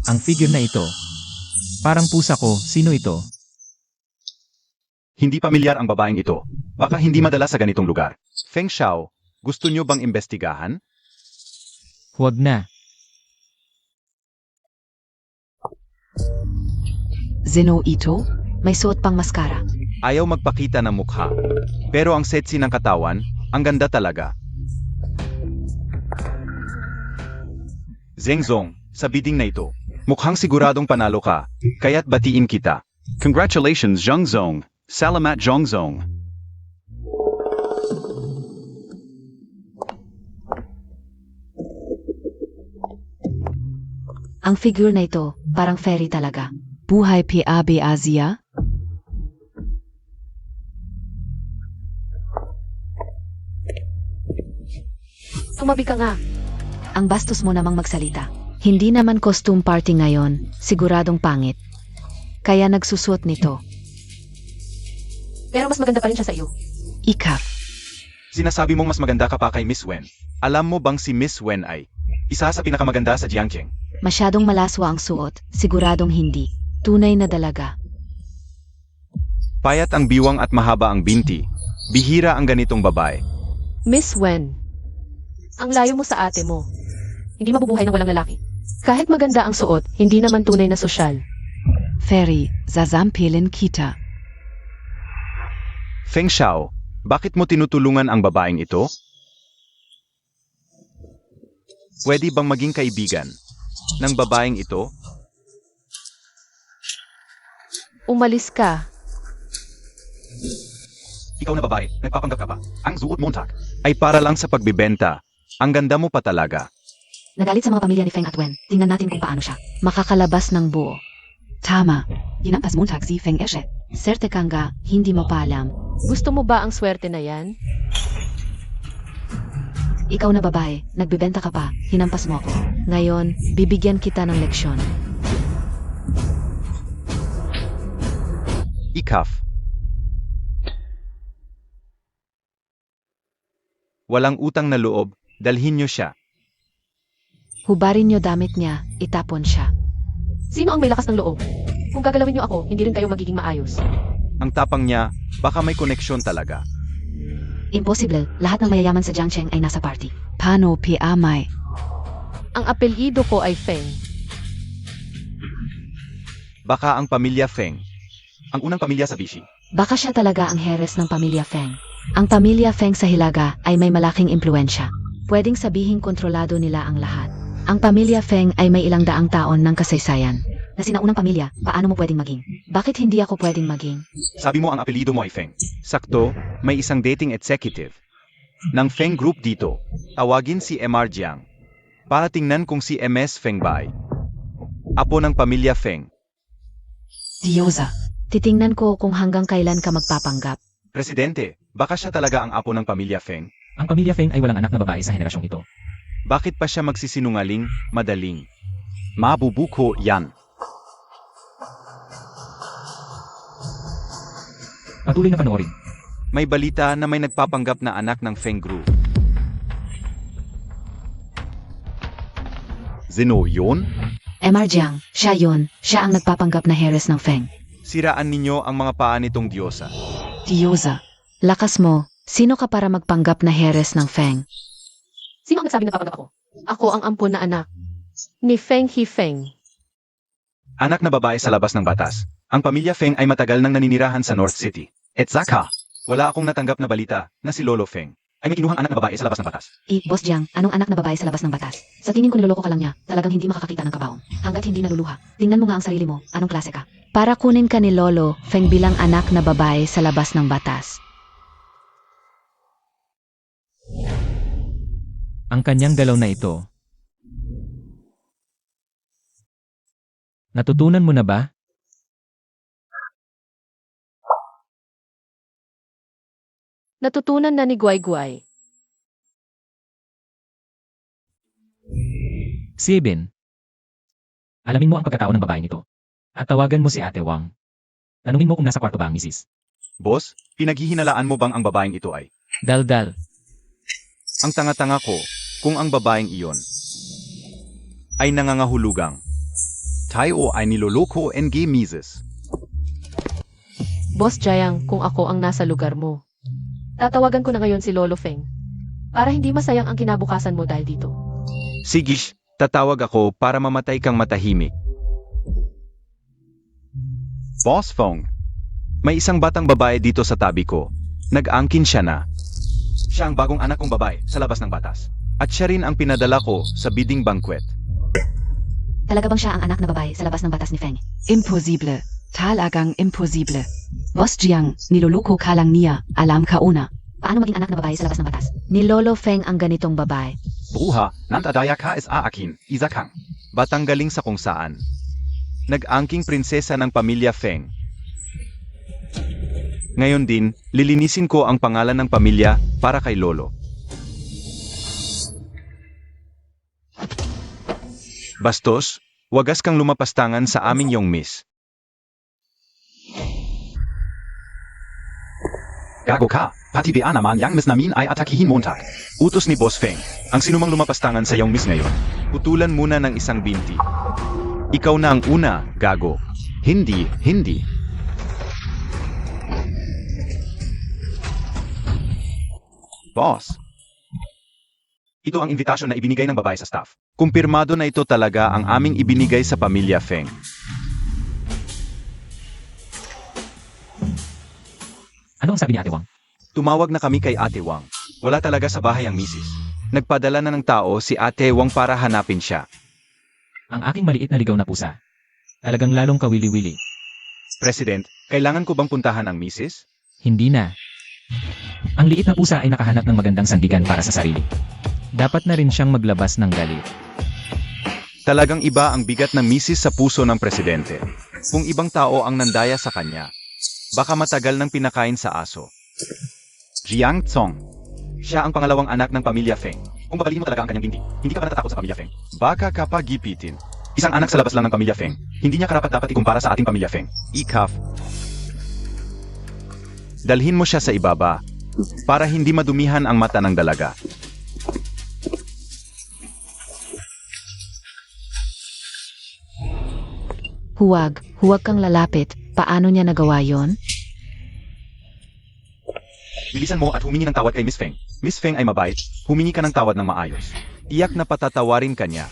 Ang figure na ito. Parang pusa ko, sino ito? Hindi pamilyar ang babaeng ito. Baka hindi madala sa ganitong lugar. Feng Xiao, gusto nyo bang imbestigahan? Huwag na. Zeno ito? May suot pang maskara. Ayaw magpakita ng mukha. Pero ang sexy ng katawan, ang ganda talaga. Zhengzong, sa bidding na ito, mukhang siguradong panalo ka, kaya't batiin kita. Congratulations, Zhengzong. Salamat, Zhengzong. Ang figure na ito, parang fairy talaga. Buhay PAB Asia? Tumabi ka nga. Ang bastos mo namang magsalita. Hindi naman costume party ngayon, siguradong pangit. Kaya nagsusuot nito. Pero mas maganda pa rin siya sa iyo. Ikaf. Sinasabi mong mas maganda ka pa kay Miss Wen. Alam mo bang si Miss Wen ay isa sa pinakamaganda sa Jiangqing? Masyadong malaswa ang suot, siguradong hindi. Tunay na dalaga. Payat ang biwang at mahaba ang binti. Bihira ang ganitong babae. Miss Wen, Ang layo mo sa ate mo. Hindi mabubuhay ng walang lalaki. kahit maganda ang suot, hindi naman tunay na sosyal. Fairy, zazampilin kita. Feng Xiao, bakit mo tinutulungan ang babaeng ito? Pwede bang maging kaibigan ng babaeng ito? Umalis ka. Ikaw na babae, nagpapanggap ka pa. Ang suot montak ay para lang sa pagbibenta. Ang ganda mo pa talaga. Nagalit sa mga pamilya ni Feng at Wen. Tingnan natin kung paano siya. Makakalabas ng buo. Tama. Ginampas Montag si Feng Eshet. Serte kang ga, hindi mo pa alam. Gusto mo ba ang swerte na yan? Ikaw na babae, nagbibenta ka pa, hinampas mo ako. Ngayon, bibigyan kita ng leksyon. Ikaf. Walang utang na loob, dalhin niyo siya. Hubarin niyo damit niya, itapon siya. Sino ang may lakas ng loob? Kung gagalawin niyo ako, hindi rin kayo magiging maayos. Ang tapang niya, baka may koneksyon talaga. Imposible, lahat ng mayayaman sa Jiangcheng ay nasa party. Paano Piamay? Ang apelyido ko ay Feng. Baka ang pamilya Feng. Ang unang pamilya sa Vichy. Baka siya talaga ang heres ng pamilya Feng. Ang pamilya Feng sa Hilaga ay may malaking impluensya. Pwedeng sabihing kontrolado nila ang lahat. Ang pamilya Feng ay may ilang daang taon ng kasaysayan. Na sinaunang pamilya, paano mo pwedeng maging? Bakit hindi ako pwedeng maging? Sabi mo ang apelyido mo ay Feng. Sakto, may isang dating executive ng Feng Group dito. Tawagin si MR Jiang. Para tingnan kung si MS Feng ba ay apo ng pamilya Feng. Diyosa. Titingnan ko kung hanggang kailan ka magpapanggap. Presidente, baka siya talaga ang apo ng pamilya Feng. Ang pamilya Feng ay walang anak na babae sa henerasyong ito. Bakit pa siya magsisinungaling, madaling? Mabubuko yan. Patuloy na panoorin. May balita na may nagpapanggap na anak ng Feng Group. Zeno yun? MR Jiang, siya yun. Siya ang nagpapanggap na heres ng Feng. Siraan ninyo ang mga paa nitong diyosa. Diyosa. Lakas mo. Sino ka para magpanggap na heres ng Feng? Sino ang nagsabi na papanggap ako? Ako ang ampon na anak. Ni Feng Hifeng. Anak na babae sa labas ng batas. Ang pamilya Feng ay matagal nang naninirahan sa North City. Et Zaka, wala akong natanggap na balita na si Lolo Feng ay may kinuhang anak na babae sa labas ng batas. Boss Jiang, anong anak na babae sa labas ng batas? Sa tingin ko niloloko ka lang niya, talagang hindi makakakita ng kabaong. Hanggat hindi naluluha. Tingnan mo nga ang sarili mo, anong klase ka? Para kunin ka ni Lolo Feng bilang anak na babae sa labas ng batas. Ang kanyang galaw na ito. Natutunan mo na ba? Natutunan na ni Guai Guai. 7. Alamin mo ang pagkatao ng babaeng ito. At tawagan mo si Ate Wang. Tanungin mo kung nasa kwarto ba ang misis. Boss, pinaghihinalaan mo bang ang babaeng ito ay? Daldal. Ang tanga-tanga ko, kung ang babaeng iyon ay nangangahulugang. Tayo ay niloloko NG Mises. Boss Jiang, kung ako ang nasa lugar mo. Tatawagan ko na ngayon si Lolo Feng. Para hindi masayang ang kinabukasan mo dahil dito. Sigish, tatawag ako para mamatay kang matahimik. Boss Fong, may isang batang babae dito sa tabi ko. Nag-angkin siya na. Siya ang bagong anak kong babae sa labas ng batas. At siya rin ang pinadala ko sa bidding banquet. Talaga bang siya ang anak na babae sa labas ng batas ni Feng? Imposible. Talagang imposible. Boss Jiang, niloloko ka lang niya. Alam ka una. Paano maging anak na babae sa labas ng batas? Ni Lolo Feng ang ganitong babae. Bruha, nantadaya ka is aakin, Isakang. Batang galing sa kung saan. Nag-angking prinsesa ng pamilya Feng. Ngayon din, lilinisin ko ang pangalan ng pamilya para kay Lolo. Bastos, wagas kang lumapastangan sa aming yong miss. Gago ka, pati ba naman yang miss namin ay atakihin Montag. Utos ni Boss Feng, ang sinumang lumapastangan sa yong miss ngayon. Putulan muna ng isang binti. Ikaw na ang una, gago. Hindi. Boss. Ito ang invitasyon na ibinigay ng babae sa staff. Kumpirmado na ito talaga ang aming ibinigay sa pamilya Feng. Ano ang sabi ni Ate Wang? Tumawag na kami kay Ate Wang. Wala talaga sa bahay ang misis. Nagpadala na ng tao si Ate Wang para hanapin siya. Ang aking maliit na ligaw na pusa. Talagang lalong kawili-wili. President, kailangan ko bang puntahan ang misis? Hindi na. Ang liit na pusa ay nakahanap ng magandang sandigan para sa sarili. Dapat na rin siyang maglabas ng galit. Talagang iba ang bigat ng misis sa puso ng presidente. Kung ibang tao ang nandaya sa kanya, baka matagal nang pinakain sa aso. Jiang Tsong. Siya ang pangalawang anak ng pamilya Feng. Kung babaliin mo talaga ang kanyang binti, hindi ka pa natatakot sa pamilya Feng. Baka kapagipitin. Isang anak sa labas lang ng pamilya Feng. Hindi niya karapat-dapat ikumpara sa ating pamilya Feng. Ikaf. Dalhin mo siya sa ibaba para hindi madumihan ang mata ng dalaga. Huwag kang lalapit. Paano niya nagawa yon? bilisan mo at humingi ng tawad kay Miss Feng. Miss Feng ay mabait, humingi ka ng tawad ng maayos. Iyak na patatawarin ka niya.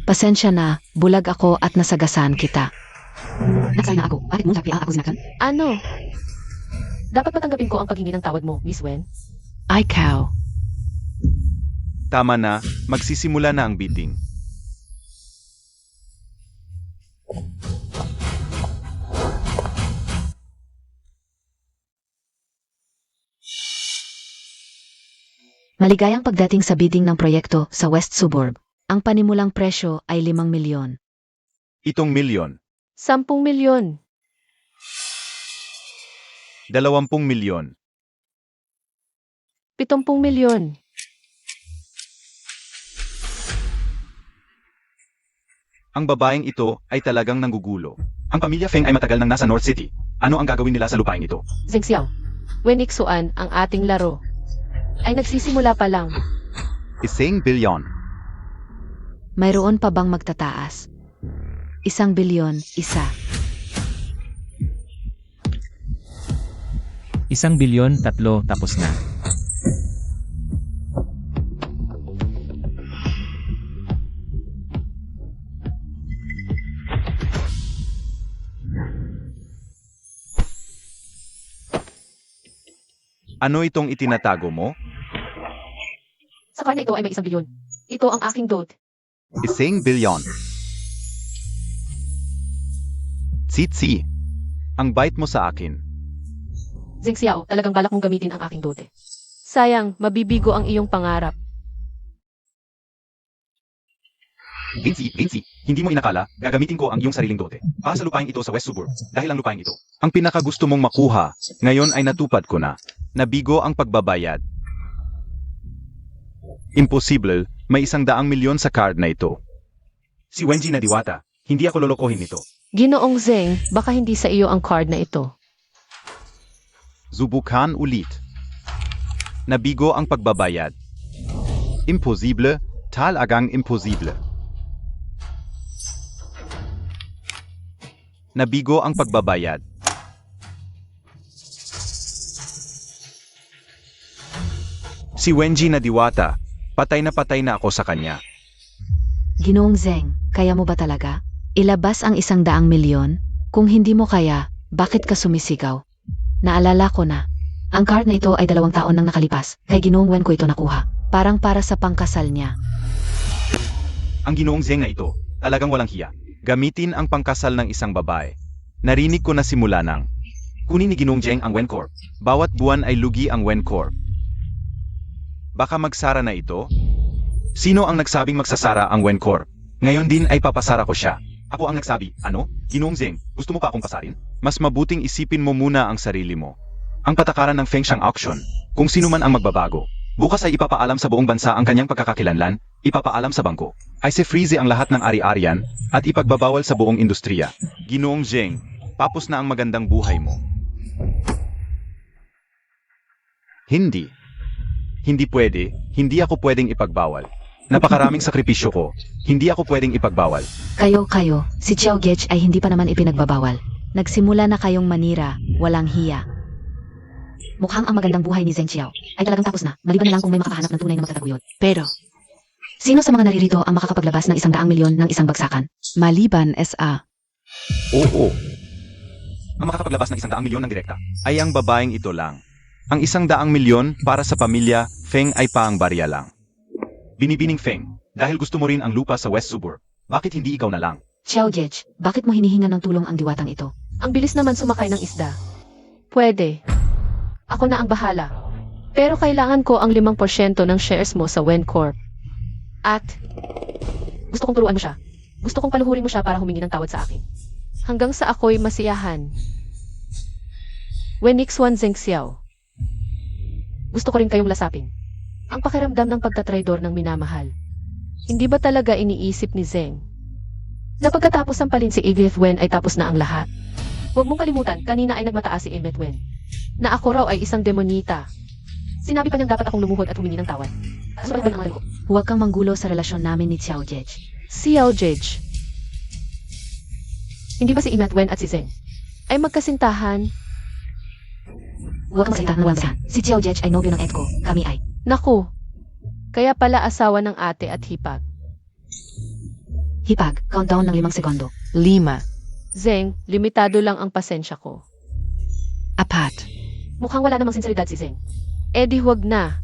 Pasensya na, bulag ako at nasagasaan kita. Nagsaya na ako. Bakit mo sabi ang ako sinakan? Ano? Dapat matanggapin ko ang paghingi ng tawad mo, Miss Wen. Ay, cow. Tama na, magsisimula na ang bidding. Maligayang pagdating sa bidding ng proyekto sa West Suburb. Ang panimulang presyo ay 5 milyon. Itong milyon, 10 milyon. 20 milyon, 70 milyon. Ang babaeng ito ay talagang nanggugulo. Ang pamilya Feng ay matagal nang nasa North City. Ano ang gagawin nila sa lupain ito? Zheng Xiao, Wen Ixuan, ang ating laro, ay nagsisimula pa lang. 1 bilyon. Mayroon pa bang magtataas? 1 bilyon, isa. 1 bilyon, 3, tapos na. ano itong itinatago mo? Sa kanya ito ay may 1 bilyon. Ito ang aking dot. 1 bilyon. Tsitsi. Ang bait mo sa akin. Zheng Xiao, talagang balak mong gamitin ang aking dote. Sayang, mabibigo ang iyong pangarap. Lindsay, hindi mo inakala, gagamitin ko ang iyong sariling dote para sa lupain ito sa West Suburb, dahil ang lupain ito. Ang pinakagusto mong makuha, ngayon ay natupad ko na. Nabigo ang pagbabayad. Imposible, may 100 milyon sa card na ito. Si Wenji na diwata, hindi ako lolokohin nito. Ginoong Zheng, baka hindi sa iyo ang card na ito. Subukan ulit. Nabigo ang pagbabayad. Imposible, talagang imposible. Nabigo ang pagbabayad. Si Wenji na diwata, patay na ako sa kanya. Ginoong Zheng, kaya mo ba talaga? Ilabas ang 100 milyon? Kung hindi mo kaya, bakit ka sumisigaw? Naalala ko na. Ang card na ito ay 2 taon nang nakalipas, kay Ginoong Wen ko ito nakuha. Parang para sa pangkasal niya. Ang ginoong Zheng na ito, talagang walang hiya. Gamitin ang pangkasal ng isang babae. Narinig ko na simula nang. Kunin ni Ginoong Zheng ang Wencorp. Bawat buwan ay lugi ang Wencorp. Baka magsara na ito? Sino ang nagsabing magsasara ang Wencorp? Ngayon din ay papasara ko siya. Ako ang nagsabi, ano? Ginoong Zheng, gusto mo pa akong pasarin? Mas mabuting isipin mo muna ang sarili mo. Ang patakaran ng Feng Shanghai auction, kung sino man ang magbabago. Bukas ay ipapaalam sa buong bansa ang kanyang pagkakakilanlan, ipapaalam sa bangko. Ay se-freeze ang lahat ng ari-arian, at ipagbabawal sa buong industriya. Ginoong Zheng, tapos na ang magandang buhay mo. Hindi. Hindi pwede, hindi ako pwedeng ipagbawal. Napakaraming sakripisyo ko, hindi ako pwedeng ipagbawal. Kayo, si Xiao Gech ay hindi pa naman ipinagbabawal. Nagsimula na kayong manira, walang hiya. Mukhang ang magandang buhay ni Zheng Xiao ay talagang tapos na, maliban na lang kung may makakahanap ng tunay na magtataguyod. Pero, sino sa mga naririto ang makakapaglabas ng 100 milyon ng isang bagsakan? Maliban SA. Oo. Ang makakapaglabas ng 100 milyon ng direkta. Ay ang babaeng ito lang. Ang 100 milyon para sa pamilya, Feng ay paang barya lang. Binibining Feng, dahil gusto mo rin ang lupa sa West Suburb, bakit hindi ikaw na lang? Xiao Gech, bakit mo hinihingan ng tulong ang diwatang ito? Ang bilis naman sumakay ng isda. Pwede. Ako na ang bahala. Pero kailangan ko ang 5% ng shares mo sa Wencorp. At, gusto kong turuan mo siya. Gusto kong paluhurin mo siya para humingi ng tawad sa akin. Hanggang sa ako'y masiyahan. Wenixuan Zheng Xiao. Gusto ko rin kayong lasapin. Ang pakiramdam ng pagtatraidor ng minamahal. Hindi ba talaga iniisip ni Zheng na pagkatapos sampalin si Edith Wen ay tapos na ang lahat? Huwag mong kalimutan, kanina ay nagmataas si Edith Wen na ako raw ay isang demonita. Sinabi pa niyang dapat akong lumuhod at humingi ng tawad. Sumalit ba ng ko? Huwag kang manggulo sa relasyon namin ni Xiao Gech. Xiao Gech. Hindi ba si Edith Wen at si Zheng ay magkasintahan? Huwag kang magsalita ng walang basehan. Si Xiao Jech ay nobyo ng Ed ko. Kami ay. Naku, kaya pala asawa ng ate at hipag. Hipag, countdown ng 5 segundo. 5, Zeng, limitado lang ang pasensya ko. 4, Mukhang wala namang sinseridad si Zeng. Eh di huwag na.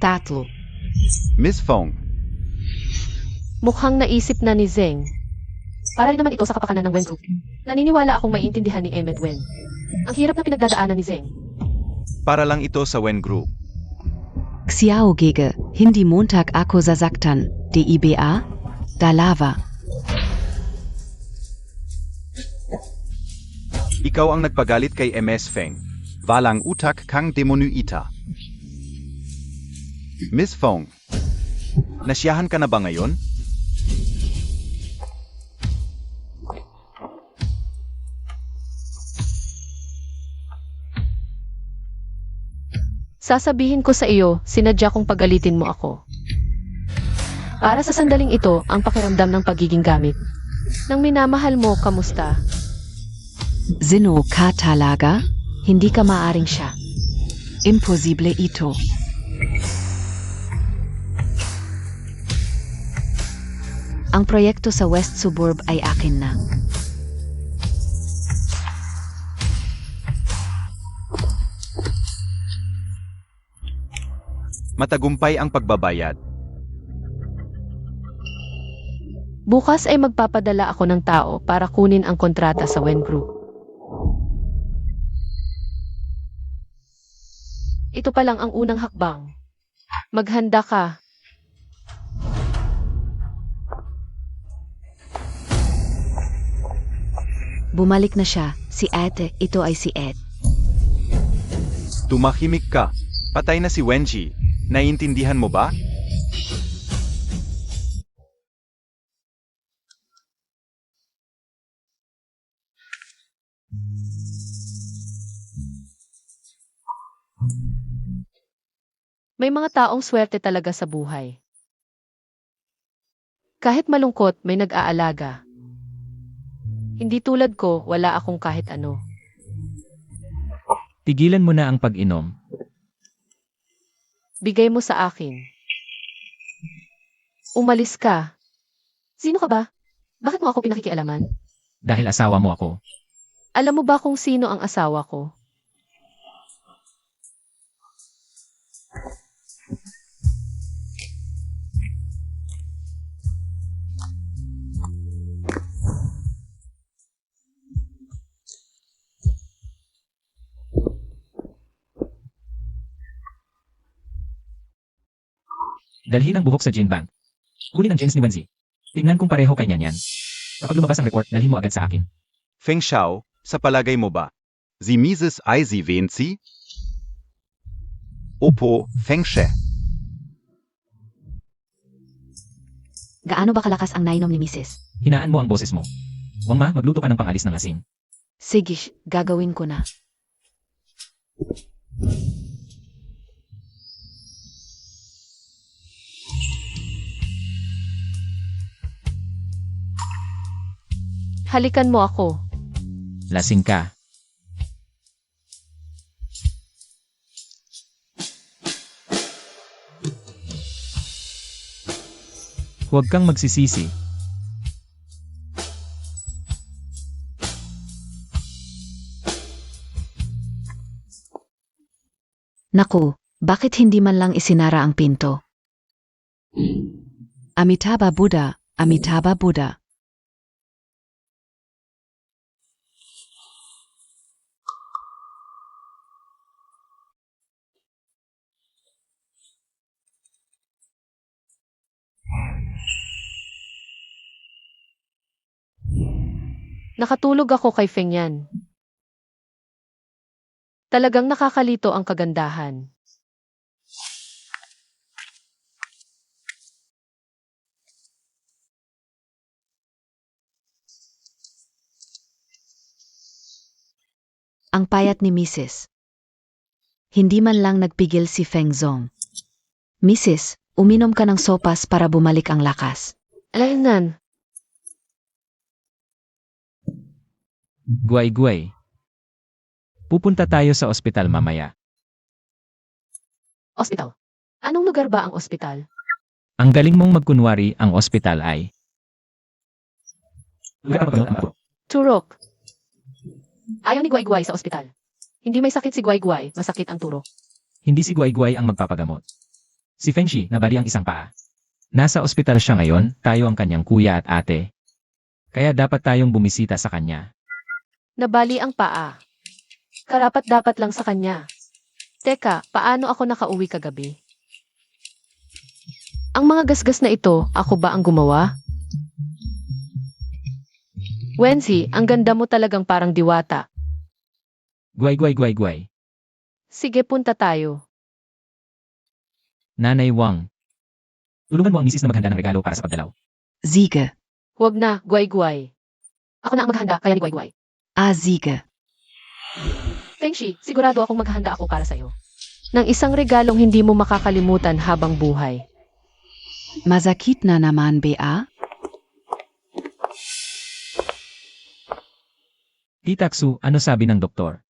3, Miss Fong, Mukhang naisip na ni Zeng. Para rin naman ito sa kapakanan ng Wen Group. Naniniwala akong maiintindihan ni Emmet Wen. Ang hirap na pinagdadaanan ni Zeng. para lang ito sa Wen Group. Xiao Gege, Hindi Montag ako sasaktan, DIBA, Dalava. Ikaw ang nagpagalit kay MS Feng. Walang utak kang demonuita. Miss Fong, nasiyahan ka na ba ngayon? Sasabihin ko sa iyo, sinadya kong pagalitin mo ako. Para sa sandaling ito, ang pakiramdam ng pagiging gamit. Nang minamahal mo, kamusta? Sino ka talaga? Hindi ka maaring siya. Imposible ito. Ang proyekto sa West Suburb ay akin na. Matagumpay ang pagbabayad. Bukas ay magpapadala ako ng tao para kunin ang kontrata sa Wen Group. Ito pa lang ang unang hakbang. Maghanda ka. Bumalik na siya. Si Ate, ito ay si Ed. Tumahimik ka. Patay na si Wenji. Naiintindihan mo ba? May mga taong swerte talaga sa buhay. Kahit malungkot, may nag-aalaga. Hindi tulad ko, wala akong kahit ano. Tigilan mo na ang pag-inom. Bigay mo sa akin. Umalis ka. Sino ka ba? Bakit mo ako pinakikialaman? Dahil asawa mo ako. Alam mo ba kung sino ang asawa ko? Dalhin ang buhok sa gin bank. Kunin ang jeans ni Wenzi. Tingnan kung pareho kay Nyan. Kapag lumabas ang report, dalhin mo agad sa akin. Feng Xiao, sa palagay mo ba? Si Mrs. ay si Wenzi? Opo, Feng She. Gaano ba kalakas ang nainom ni Mrs.? Hinaan mo ang boses mo. Wangma, magluto ka ng pangalis ng lasing. Sige, gagawin ko na. Halikan mo ako. Lasing ka. Huwag kang magsisisi. Naku, bakit hindi man lang isinara ang pinto? Amitabha Buddha, Amitabha Buddha. Nakatulog ako kay Feng Yan. Talagang nakakalito ang kagandahan. Ang payat ni Mrs. Hindi man lang nagpigil si Feng Zong. Mrs., uminom ka ng sopas para bumalik ang lakas. Alainan, Guay-guay. Pupunta tayo sa ospital mamaya. Ospital. Anong lugar ba ang ospital? Ang galing mong magkunwari ang ospital ay... Turok. Ayaw ni Guay-Guay sa ospital. Hindi may sakit si Guay-Guay, masakit ang turok. Hindi si Guay-Guay ang magpapagamot. Si Fengshi, nabali ang isang paa. Nasa ospital siya ngayon, tayo ang kanyang kuya at ate. Kaya dapat tayong bumisita sa kanya. Nabali ang paa. Karapat dapat lang sa kanya. Teka, paano ako nakauwi kagabi? Ang mga gasgas na ito, ako ba ang gumawa? Wensi, ang ganda mo talagang parang diwata. Guay-guay-guay-guay. Sige, punta tayo. Nanay Wang. Tulungan mo ang misis na maghanda ng regalo para sa pagdalaw. Siege. Huwag na, Guay-Guay. Ako na ang maghanda, kaya ni Guay-Guay. Siege. Fengshi, sigurado akong maghanda ako para sa'yo. Ng isang regalong hindi mo makakalimutan habang buhay. Masakit na naman ba? Titaksu, ano sabi ng doktor?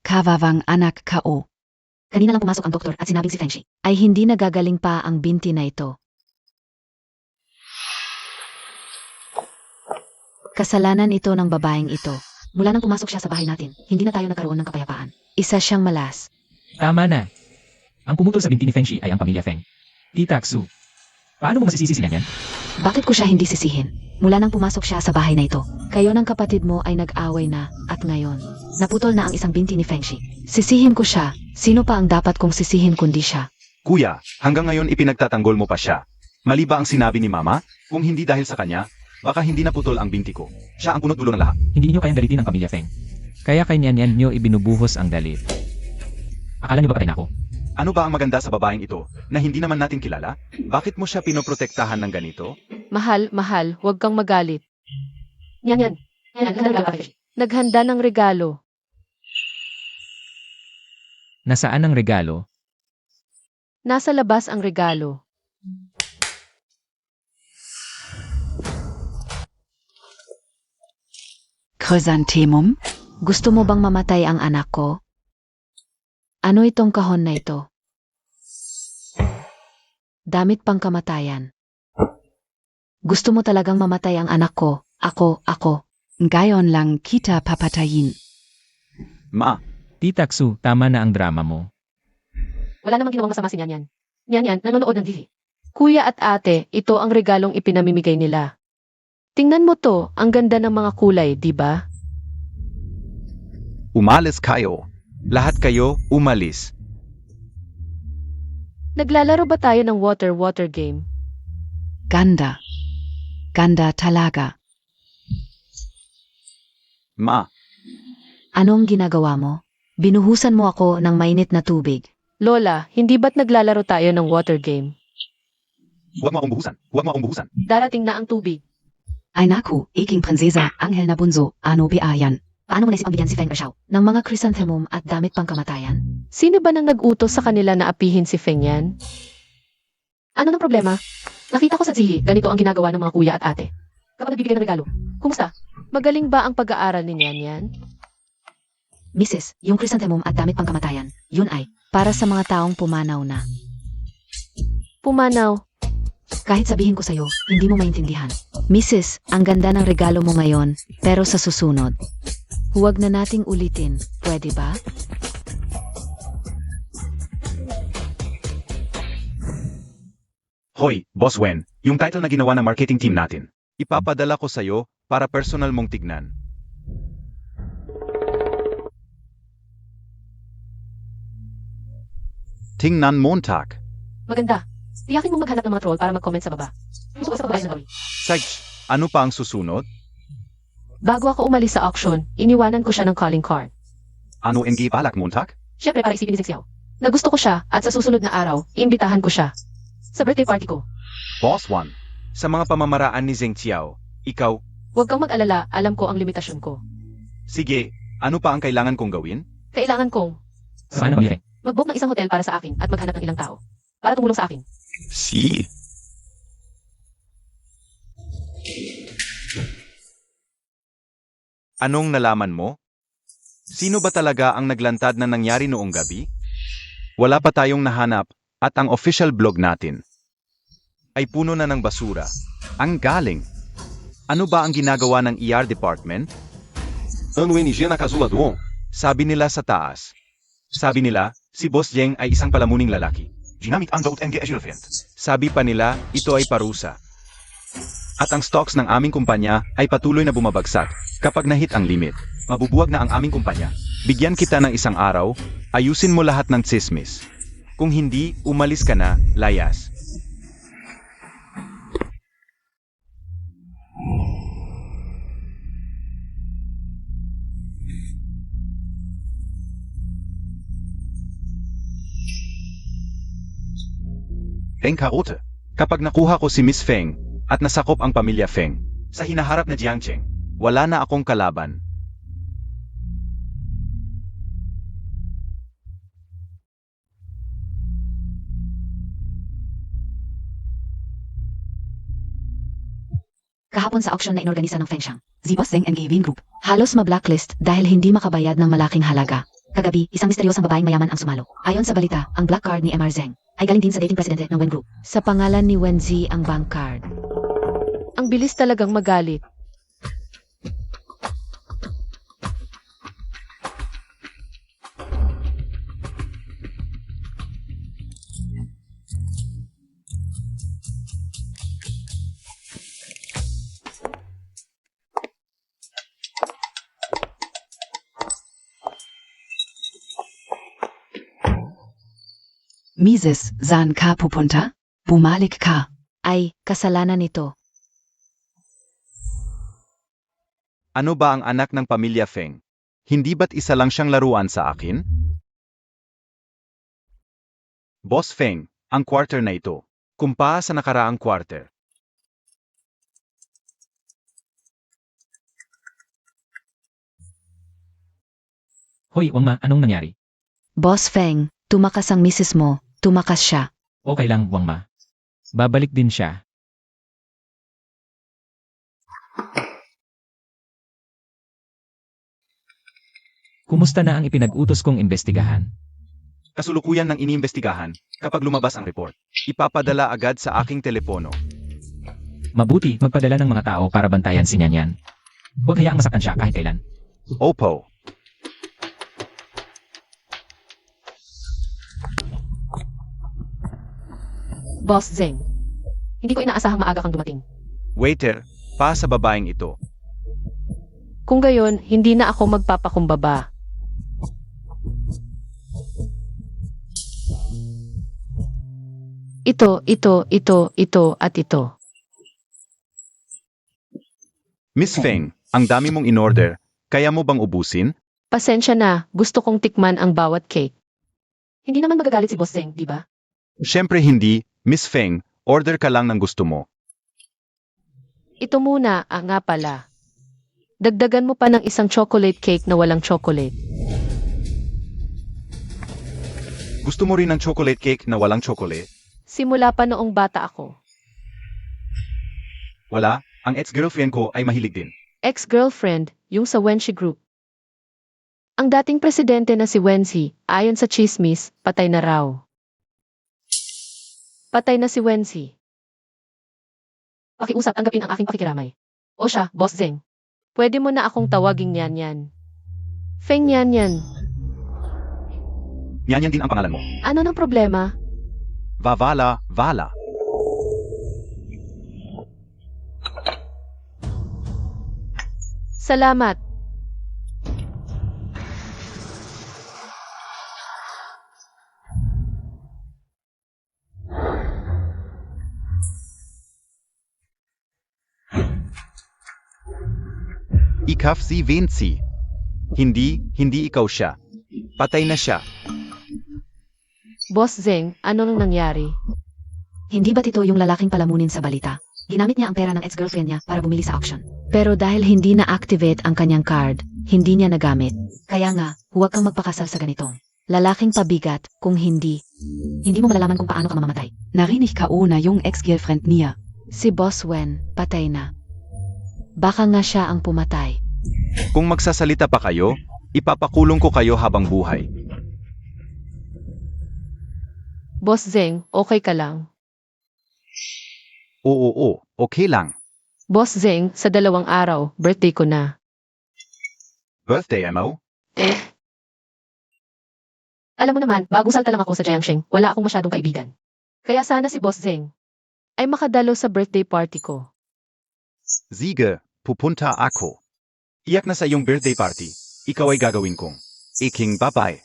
Kawawang anak kao. Kanina lang pumasok ang doktor at sinabing si Fengshi ay hindi nagagaling pa ang binti na ito. Kasalanan ito ng babaeng ito. Mula nang pumasok siya sa bahay natin, hindi na tayo nagkaroon ng kapayapaan. Isa siyang malas. Tama na. Ang pumutol sa binti ni Fengshi ay ang pamilya Feng. Titaksu. Paano mo masisisi yan? Bakit ko siya hindi sisihin? Mula nang pumasok siya sa bahay na ito, kayo ng kapatid mo ay nag-away na, at ngayon, naputol na ang isang binti ni Fengshi. Sisihin ko siya, sino pa ang dapat kong sisihin kundi siya? Kuya, hanggang ngayon ipinagtatanggol mo pa siya. Mali ba ang sinabi ni Mama? Kung hindi dahil sa kanya, baka hindi naputol ang binti ko. Siya ang punot dulo ng lahat. Hindi niyo kayang dalitin ang pamilya Feng. Kaya kay Nian niyo ibinubuhos ang dalit. Akala niyo ba patay na ako? Ano ba ang maganda sa babaeng ito na hindi naman natin kilala? Bakit mo siya pinoprotektahan ng ganito? Mahal, huwag kang magalit. Yan. Naghanda ng regalo. Nasaan ang regalo? Nasa labas ang regalo. Chrysanthemum. Gusto mo bang mamatay ang anak ko? Ano itong kahon na ito? Damit pang kamatayan. Gusto mo talagang mamatay ang anak ko? Ako. Ngayon lang kita papatayin. Ma, Titaksu, tama na ang drama mo. Wala namang ginawang masama si Nyan. Nyan, nanonood ng TV. Kuya at ate, ito ang regalong ipinamimigay nila. Tingnan mo to, ang ganda ng mga kulay, di ba? Umalis kayo. Lahat kayo, umalis. Naglalaro ba tayo ng water game? Ganda. Ganda talaga. Ma, Anong ginagawa mo? Binuhusan mo ako ng mainit na tubig. Lola, hindi ba't naglalaro tayo ng water game? huwag mo akong buhusan. Darating na ang tubig. Ay naku, iking prinsesa, anghel na bunso, ano ba yan? Paano mo naisip ang bigyan si Feng Rashaw ng mga chrysanthemum at damit pang kamatayan? Sino ba nang nag-utos sa kanila na apihin si Feng Yan? Ano ng problema? Nakita ko sa Zihi, ganito ang ginagawa ng mga kuya at ate. Kapag nagbibigay ng regalo. Kumusta? Magaling ba ang pag-aaral ni Nyan? Mrs., yung chrysanthemum at damit pang kamatayan, yun ay para sa mga taong pumanaw na. Pumanaw. Kahit sabihin ko sa'yo, hindi mo maintindihan. Mrs., ang ganda ng regalo mo ngayon, pero sa susunod, huwag na nating ulitin, pwede ba? Hoy, Boss Wen, yung title na ginawa ng marketing team natin. Ipapadala ko sa'yo para personal mong tignan. Tingnan Montag. Maganda. Tiyakin mo maghanap ng mga troll para mag-comment sa baba. Gusto ko sa babae na gawin. Sage, ano pa ang susunod? Bago ako umalis sa auction, iniwanan ko siya ng calling card. Ano ang balak, Montag? Siyempre para isipin ni Xiao. Na gusto ko siya at sa susunod na araw, iimbitahan ko siya. Sa birthday party ko. Boss 1. Sa mga pamamaraan ni Zheng Qiao, ikaw, Huwag kang mag-alala, alam ko ang limitasyon ko. sige, ano pa ang kailangan kong gawin? Kailangan kong Saan ang pamilya Feng? mag-book ng isang hotel para sa akin at maghanap ng ilang tao. Para tumulong sa akin. Si. Anong nalaman mo? Sino ba talaga ang naglantad na nangyari noong gabi? Wala pa tayong nahanap at ang official blog natin ay puno na ng basura. Ang galing! Ano ba ang ginagawa ng ER department? Ano NG na kasula doon? Sabi nila sa taas. Sabi nila, si Boss Jeng ay isang palamuning lalaki. Ginamit ang daot NG Agilfent. Sabi pa nila, ito ay parusa. At ang stocks ng aming kumpanya ay patuloy na bumabagsak kapag nahit ang limit. Mabubuwag na ang aming kumpanya. Bigyan kita ng isang araw, ayusin mo lahat ng tsismis. Kung hindi, umalis ka na, layas. Feng Karote. Kapag nakuha ko si Miss Feng at nasakop ang pamilya Feng, Sa hinaharap na Jiangcheng. wala na akong kalaban. Kahapon sa auction na inorganisa ng Fengxiang, si Boss Zeng NG Win Group. Halos mablacklist dahil hindi makabayad ng malaking halaga. Kagabi, isang misteryosang babaeng mayaman ang sumalo. Ayon sa balita, ang black card ni MR Zeng ay galing din sa dating presidente ng Wen Group. Sa pangalan ni Wenzi ang bank card. Ang bilis talagang magalit. Mises, saan ka pupunta? Bumalik ka. Ay, kasalanan nito. Ano ba ang anak ng pamilya Feng? Hindi ba't isa lang siyang laruan sa akin? Boss Feng, ang quarter na ito. Kumpara sa nakaraang quarter. Hoy, Wang Ma, anong nangyari? Boss Feng, tumakas ang misis mo, tumakas siya. Okay lang, Wang Ma. Babalik din siya. Kumusta na ang ipinag-utos kong imbestigahan? Kasulukuyan ng iniimbestigahan kapag lumabas ang report. Ipapadala agad sa aking telepono. Mabuti, magpadala ng mga tao para bantayan si Nyan. Huwag hayaang masaktan siya kahit kailan. Opo. Boss Zeng. Hindi ko inaasahang maaga kang dumating. Waiter, pa sa babaeng ito. Kung gayon, hindi na ako magpapakumbaba. Ito, at ito. Miss Feng, ang dami mong in-order. Kaya mo bang ubusin? Pasensya na, gusto kong tikman ang bawat cake. Hindi naman magagalit si Boss Zeng, di ba? Siyempre hindi. Miss Feng, order ka lang ng gusto mo. Ito muna, nga pala. Dagdagan mo pa ng isang chocolate cake na walang chocolate. Gusto mo rin ng chocolate cake na walang chocolate? Simula pa noong bata ako. Wala, ang ex-girlfriend ko ay mahilig din. Ex-girlfriend, yung sa Wenxi Group. Ang dating presidente na si Wenxi, ayon sa chismis, patay na raw. Patay na si Wenxi. Pakiusap, tanggapin ang aking pakikiramay. O siya, Boss Zeng. Pwede mo na akong tawaging Nyan. Feng Nyan. Nyanyan din ang pangalan mo. Ano ng problema? Vavala, vala. Salamat. Ikaf si Vinci. Hindi ikaw siya. Patay na siya. Boss Zeng, ano nang nangyari? Hindi ba't ito yung lalaking palamunin sa balita? Ginamit niya ang pera ng ex-girlfriend niya para bumili sa auction. Pero dahil hindi na-activate ang kanyang card, hindi niya nagamit. Kaya nga, huwag kang magpakasal sa ganitong. Lalaking pabigat kung hindi. Hindi mo malalaman kung paano ka mamamatay. Narinig ka una yung ex-girlfriend niya. Si Boss Wen, patay na. Baka nga siya ang pumatay. Kung magsasalita pa kayo, ipapakulong ko kayo habang buhay. Boss Zeng, okay ka lang? Oo, okay lang. Boss Zeng, sa 2 araw, birthday ko na. Birthday, Mo? Alam mo naman, bagong salta lang ako sa Jiangxing, wala akong masyadong kaibigan. Kaya sana si Boss Zeng ay makadalo sa birthday party ko. Sige, pupunta ako. Iyak na sa iyong birthday party. Ikaw ay gagawin kong. Iking babay.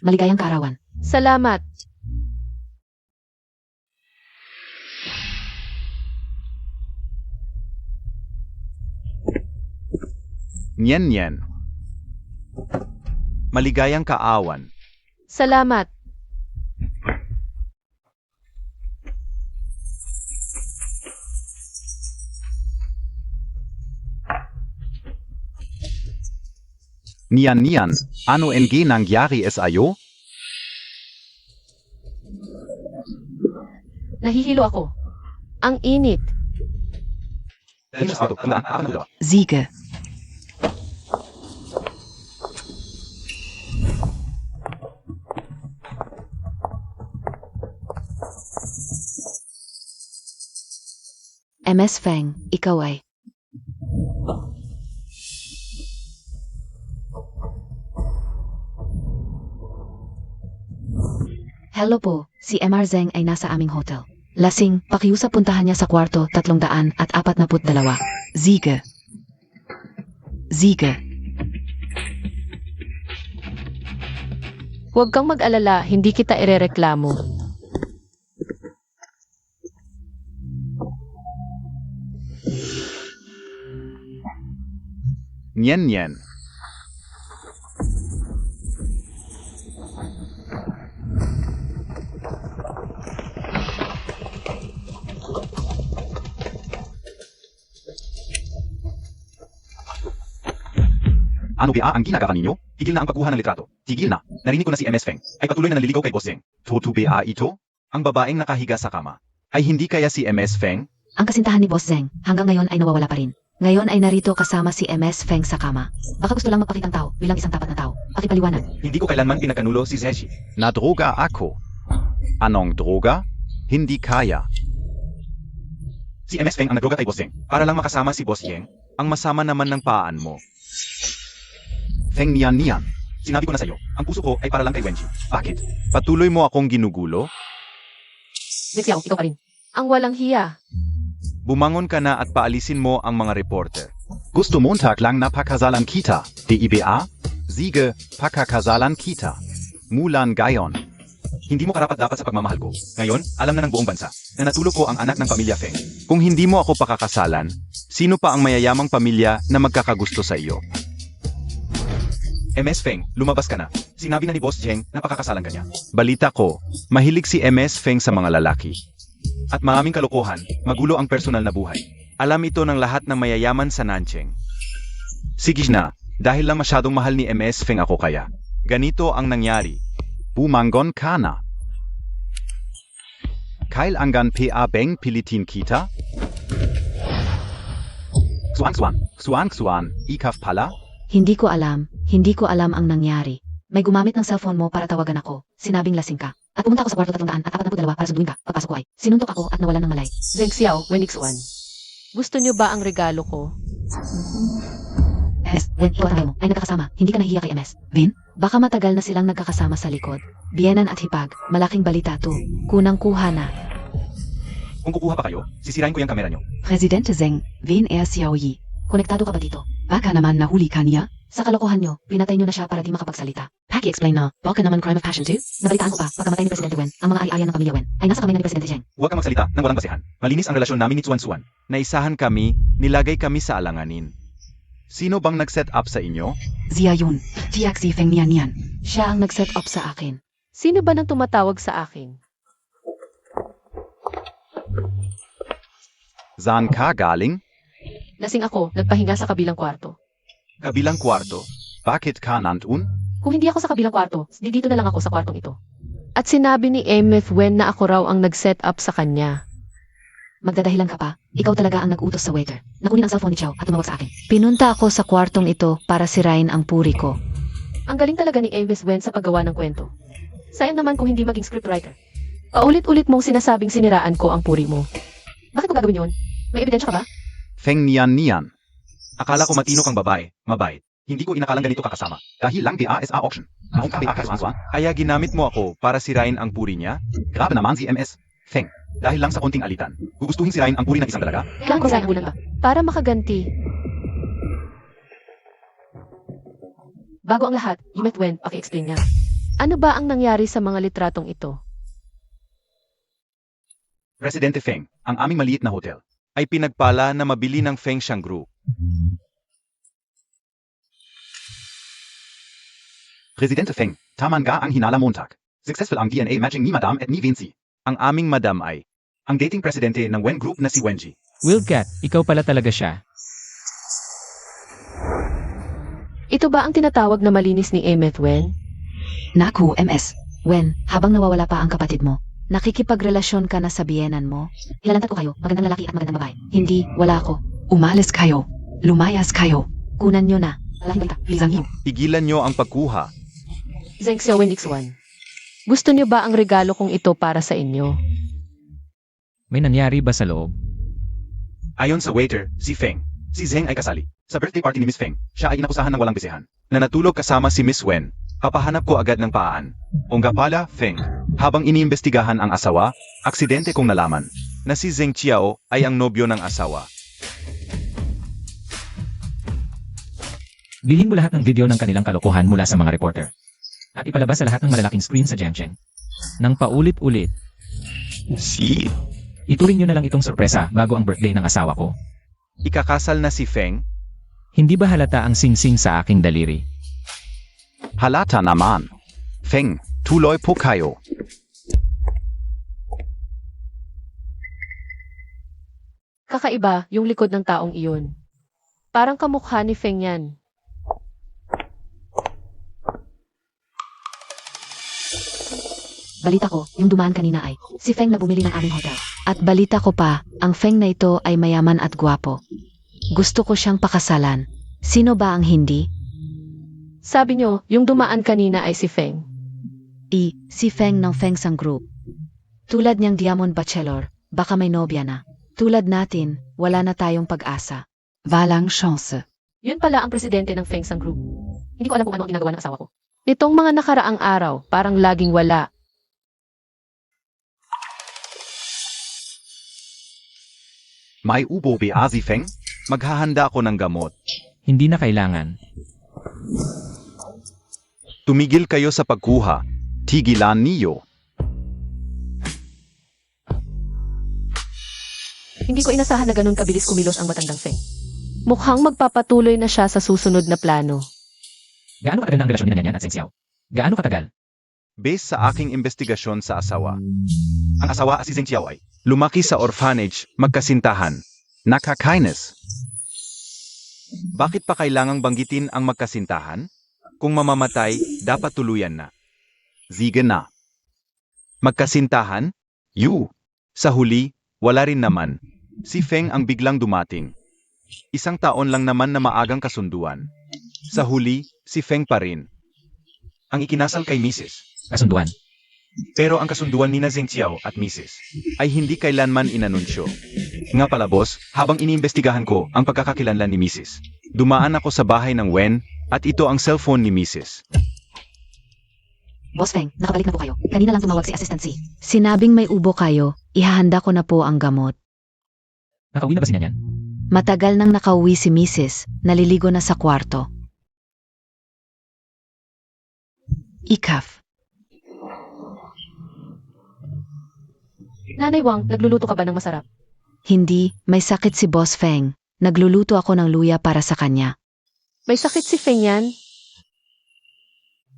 Maligayang kaarawan. Salamat! Nyen. Maligayang kaawan. Salamat! Niyan, ano nangyari sa'yo? Nahihilo ako. Ang init. Dahil sa auto, tandaan, ako na dalawa. Siege. MS Feng, ikaw ay. Hello po, si MR Zeng ay nasa aming hotel. Lasing, pakiusap puntahan niya sa kwarto 342. Siege. Huwag kang mag-alala, hindi kita irereklamo. Nyen. Ano ba ang ginagawa ninyo? Tigil na ang pagkuha ng litrato. Tigil na. Narinig ko na si MS Feng ay patuloy na naliligaw kay Boss Zeng. Toto ba ito? Ang babaeng nakahiga sa kama. Ay hindi kaya si MS Feng? Ang kasintahan ni Boss Zeng hanggang ngayon ay nawawala pa rin. Ngayon ay narito kasama si MS Feng sa kama. Baka gusto lang magpakitang tao bilang isang tapat na tao. Pakipaliwanag. Hindi ko kailanman pinagkanulo si Zeshi. Nadroga ako. Anong droga? Hindi kaya. Si MS Feng ang nagdroga kay Boss Zeng para lang makasama si Boss Yeng. Ang masama naman ng paan mo. Feng niyan. Sinabi ko na sa'yo, ang puso ko ay para lang kay Wenji. Bakit? Patuloy mo akong ginugulo? Xiao, ikaw pa rin. Ang walang hiya. Bumangon ka na at paalisin mo ang mga reporter. Gusto Montag lang na pakasalan kita. DIBA? Sige, pakakasalan kita. Mulan gayon. Hindi mo karapat-dapat sa pagmamahal ko. Ngayon, alam na ng buong bansa na natulog ko ang anak ng pamilya Feng. Kung hindi mo ako pakakasalan, sino pa ang mayayamang pamilya na magkakagusto sa iyo? MS Feng, lumabas ka na. Sinabi na ni Boss Zeng na pakakasalan ka niya. Balita ko, mahilig si MS Feng sa mga lalaki. At maraming kalokohan, magulo ang personal na buhay. Alam ito ng lahat ng mayayaman sa Nancheng. Sige na, dahil lang masyadong mahal ni MS Feng ako kaya. Ganito ang nangyari. Bumangon ka na. Kailangan pa bang pilitin kita? Suang, ikaf pala? Hindi ko alam ang nangyari. May gumamit ng cellphone mo para tawagan ako. Sinabing lasing ka. At pumunta ako sa kwarto 342 para sunduin ka. Pagpasok ko ay sinuntok ako at nawalan ng malay. Zeng Xiao, Wenix 1. Gusto niyo ba ang regalo ko? MS, Wen, ikaw at mo ay nagkakasama. Hindi ka nahihiya kay MS. Vin? Baka matagal na silang nagkakasama sa likod. Bienan at hipag. Malaking balita to. Kunang-kuha na. Kung kukuha pa kayo, sisirain ko yung kamera niyo. Presidente Zeng, Vin Xiao Yi. Konektado ka ba dito? Baka naman nahuli ka niya? Sa kalokohan nyo, pinatay nyo na siya para di makapagsalita. Paki-explain na, baka naman crime of passion too? Nabalitaan ko pa, pagkamatay ni Presidente Wen, ang mga ari-arian ng pamilya Wen ay nasa kamay na ni Presidente Zheng. Huwag kang magsalita nang walang basehan. Malinis ang relasyon namin ni Suan. Naisahan kami, nilagay kami sa alanganin. Sino bang nag-set up sa inyo? Zia Yun, Tiak Si Feng Nian. Siya ang nag-set up sa akin. Sino ba nang tumatawag sa akin? Saan ka galing? Lasing ako, nagpahinga sa kabilang kwarto. Kabilang kwarto. Bakit ka nandun? Kung hindi ako sa kabilang kwarto, dito na lang ako sa kwartong ito. At sinabi ni Emeth Wen na ako raw ang nag-set up sa kanya. Magdadahilan ka pa. Ikaw talaga ang nag-utos sa waiter. Nakunin ang cellphone ni Chow at tumawag sa akin. Pinunta ako sa kwartong ito para sirain ang puri ko. Ang galing talaga ni Avis Wen sa paggawa ng kwento. Sayang naman kung hindi maging scriptwriter. Paulit-ulit mong sinasabing siniraan ko ang puri mo. Bakit ko gagawin yun? May ebidensya ka ba? Feng niyan. Akala ko matino kang babae, mabait. Hindi ko inakalang ganito kakasama. Dahil lang DASA auction. Maong kami akaswa. Kaya ginamit mo ako para sirain ang puri niya? Grabe naman si MS. Feng. Dahil lang sa konting alitan. Gugustuhin sirain ang puri ng isang dalaga? Kailangan ko sa bulan ba? Para makaganti. Bago ang lahat, Yumet Wen, paki-explain niya. Ano ba ang nangyari sa mga litratong ito? Presidente Feng, ang aming maliit na hotel. Ay pinagpala na mabili ng Feng Xiang Group. Presidente Feng, taman ga ang hinala Montag. Successful ang DNA matching ni Madam at ni Vinci. Ang aming madam ay, Ang dating presidente ng Wen Group na si Wenji. Wildcat, ikaw pala talaga siya. Ito ba ang tinatawag na malinis ni Emet Wen? Naku, MS. Wen, habang nawawala pa ang kapatid mo, nakikipagrelasyon ka na sa biyenan mo? Ilalantad ko kayo, magandang lalaki at magandang babae. Hindi, wala ako. Umalis kayo. Lumayas kayo. Kunan nyo na. Malaking balita, bilisang hiyo. pigilan niyo ang pagkuha. Zheng Xiaowen X1. Gusto niyo ba ang regalo kong ito para sa inyo? May nangyari ba sa loob? Ayon sa waiter, si Feng. Si Zheng ay kasali. Sa birthday party ni Miss Feng, siya ay inakusahan ng walang bisehan. Na natulog kasama si Miss Wen. Papahanap ko agad ng paan. O nga pala, Feng, habang iniimbestigahan ang asawa, aksidente kong nalaman na si Zheng Chiao ay ang nobyo ng asawa. Bilhin mo lahat ng video ng kanilang kalokohan mula sa mga reporter. At ipalabas sa lahat ng malalaking screen sa Jiangcheng. Nang paulit-ulit, Si... ituring nyo na lang itong sorpresa bago ang birthday ng asawa ko. Ikakasal na si Feng? Hindi ba halata ang singsing sa aking daliri? Halata naman. Feng, tuloy po kayo. Kakaiba yung likod ng taong iyon. Parang kamukha ni Feng yan. Balita ko, yung dumaan kanina ay si Feng na bumili ng aming hotel. At balita ko pa, ang Feng na ito ay mayaman at gwapo. Gusto ko siyang pakasalan. Sino ba ang hindi? Sabi nyo, yung dumaan kanina ay si Feng. Si Feng ng Feng Sang Group. Tulad niyang Diamond Bachelor, baka may nobya na. Tulad natin, wala na tayong pag-asa. Walang chance. Yun pala ang presidente ng Feng Sang Group. Hindi ko alam kung ano ang ginagawa ng asawa ko. Nitong mga nakaraang araw, parang laging wala. May ubo ba si Feng? Maghahanda ako ng gamot. Hindi na kailangan. Tumigil kayo sa pagkuha. Tigilan niyo. Hindi ko inasahan na ganun kabilis kumilos ang matandang Feng. Mukhang magpapatuloy na siya sa susunod na plano. Gaano katagal na ang relasyon ni Nanyan at Seng Xiao? Gaano katagal? Based sa aking investigasyon sa asawa, Ang asawa si Zheng Xiao ay lumaki sa orphanage, magkasintahan. Nakakainis. Bakit pa kailangang banggitin ang magkasintahan? Kung mamamatay, dapat tuluyan na. Sige na. Magkasintahan? Sa huli, wala rin naman. Si Feng ang biglang dumating. Isang taon lang naman na maagang kasunduan. Sa huli, si Feng pa rin. Ang ikinasal kay Mrs. Kasunduan. Pero ang kasunduan ni na Zheng Xiao at Mrs. Ay hindi kailanman inanunsyo. Nga pala boss, habang iniimbestigahan ko ang pagkakakilanlan ni Mrs. Dumaan ako sa bahay ng Wen at ito ang cellphone ni Mrs. Boss Feng, nakabalik na po kayo. Kanina lang tumawag si Assistant C. Sinabing may ubo kayo, ihahanda ko na po ang gamot. Nakauwi na ba si Nanyan? Matagal nang nakauwi si Mrs. Naliligo na sa kwarto. Ikaf. Nanay Wang, nagluluto ka ba ng masarap? Hindi, may sakit si Boss Feng. Nagluluto ako ng luya para sa kanya. May sakit si Feng yan?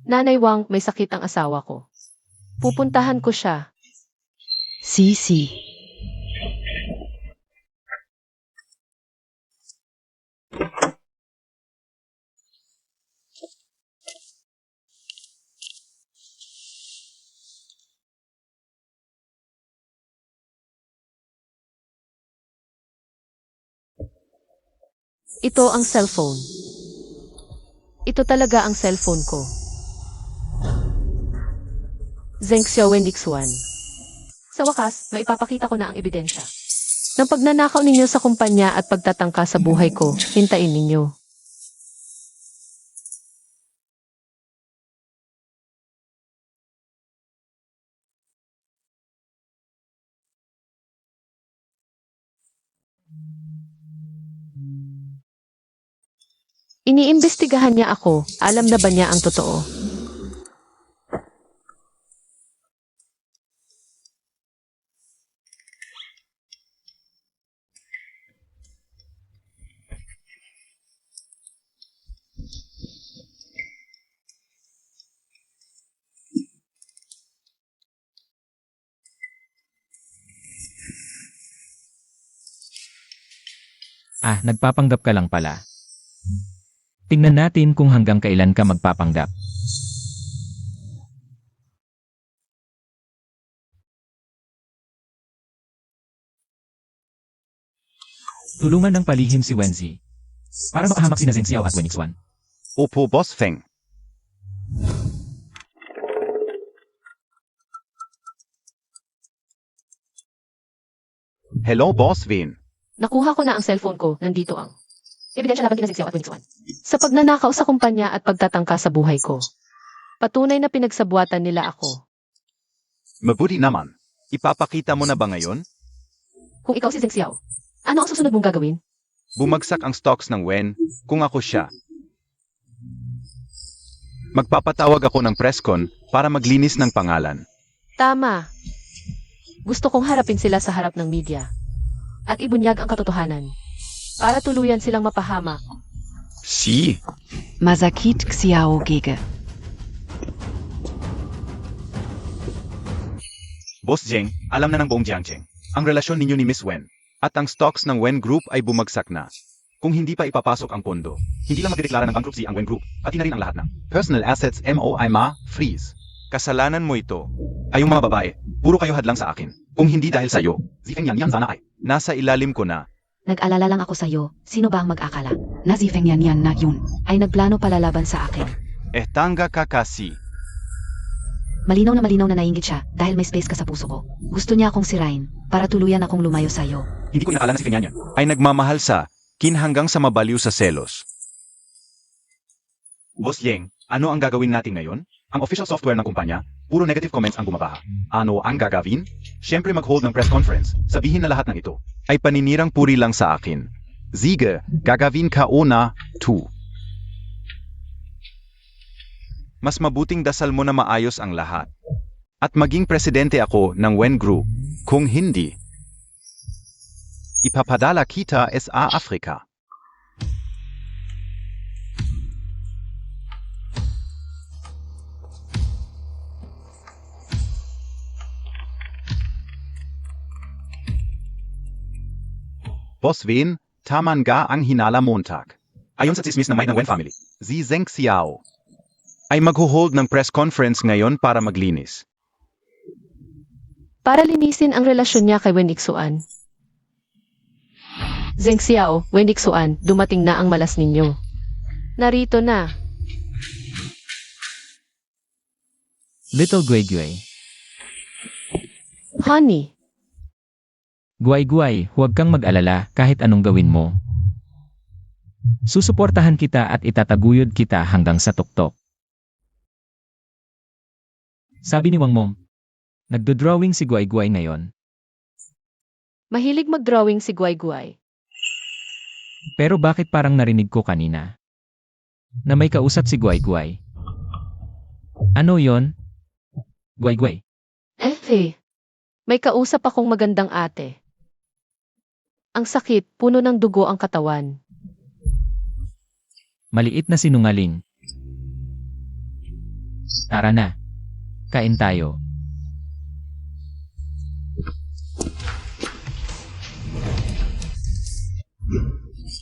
Nanay Wang, may sakit ang asawa ko. Pupuntahan ko siya. Sisi. Ito ang cellphone. Ito talaga ang cellphone ko. Zeng Xiaowen Dixuan. Sa wakas, maipapakita ko na ang ebidensya. Ng pagnanakaw ninyo sa kumpanya at pagtatangka sa buhay ko, hintayin ninyo. Iniimbestigahan niya ako, alam na ba niya ang totoo? Ah, nagpapanggap ka lang pala. Tingnan natin kung hanggang kailan ka magpapanggap. Tulungan ng palihim si Wenzi para makahamak sina Zeng Xiao at Wen Ixuan. Opo, Boss Feng. Hello, Boss Vin. Nakuha ko na ang cellphone ko, nandito ang ebidensya laban kina Zeng Xiao at Wen Ixuan. Sa pagnanakaw sa kumpanya at pagtatangka sa buhay ko. Patunay na pinagsabuatan nila ako. Mabuti naman. Ipapakita mo na ba ngayon? Kung ikaw si Zeng Xiao, ano ang susunod mong gagawin? Bumagsak ang stocks ng Wen kung ako siya. Magpapatawag ako ng presscon para maglinis ng pangalan. Tama. Gusto kong harapin sila sa harap ng media. At ibunyag ang katotohanan. Para tuluyan silang mapahamak. Si. Masakit Xiao Gege. Boss Zeng, alam na ng buong Jiangcheng ang relasyon ninyo ni Miss Wen. At ang stocks ng Wen Group ay bumagsak na. Kung hindi pa ipapasok ang pondo, hindi lang magdedeklara ng bankruptcy ang Wen Group, pati na rin ang lahat ng personal assets freeze. Kasalanan mo ito. Ay yung mga babae, puro kayo hadlang sa akin. Kung hindi dahil sa'yo, Zifeng yan sana ay. Nasa ilalim ko na. Nag-alala lang ako sa'yo, sino ba ang mag-akala? Na si Feng Yan na yun ay nagplano palalaban sa akin. Tanga ka kasi. Malinaw na nainggit siya dahil may space ka sa puso ko. Gusto niya akong sirain para tuluyan akong lumayo sa'yo. Hindi ko nakala na si Feng yan. Ay nagmamahal sa hanggang sa mabaliw sa selos. Boss Yeng, ano ang gagawin natin ngayon? Ang official software ng kumpanya, puro negative comments ang bumabaha. Ano ang gagawin? Siyempre mag-hold ng press conference, sabihin na lahat ng ito. Ay paninirang puri lang sa akin. Sige, gagawin ka una, 2. Mas mabuting dasal mo na maayos ang lahat. At maging presidente ako ng Wen Group. Kung hindi, ipapadala kita sa Afrika. Boss Vin, taman ga ang hinala Montag. Ayon sa tsismis ng may ng Wen family. Si Zeng Xiao ay magho-hold ng press conference ngayon para maglinis. Para linisin ang relasyon niya kay Wen Ixuan. Zeng Xiao, Wen Ixuan, dumating na ang malas ninyo. Narito na. Little Guay Guay. Honey, Guay-guay, huwag kang mag-alala kahit anong gawin mo. Susuportahan kita at itataguyod kita hanggang sa tuktok. Sabi ni Wang Mong, nagdo-drawing si Guay-guay ngayon. mahilig mag-drawing si Guay-guay. Pero bakit parang narinig ko kanina? Na may kausap si Guay-guay. Ano yon? Guay-guay. May kausap akong magandang ate. Ang sakit, puno ng dugo ang katawan. Maliit na sinungaling. Tara na. Kain tayo.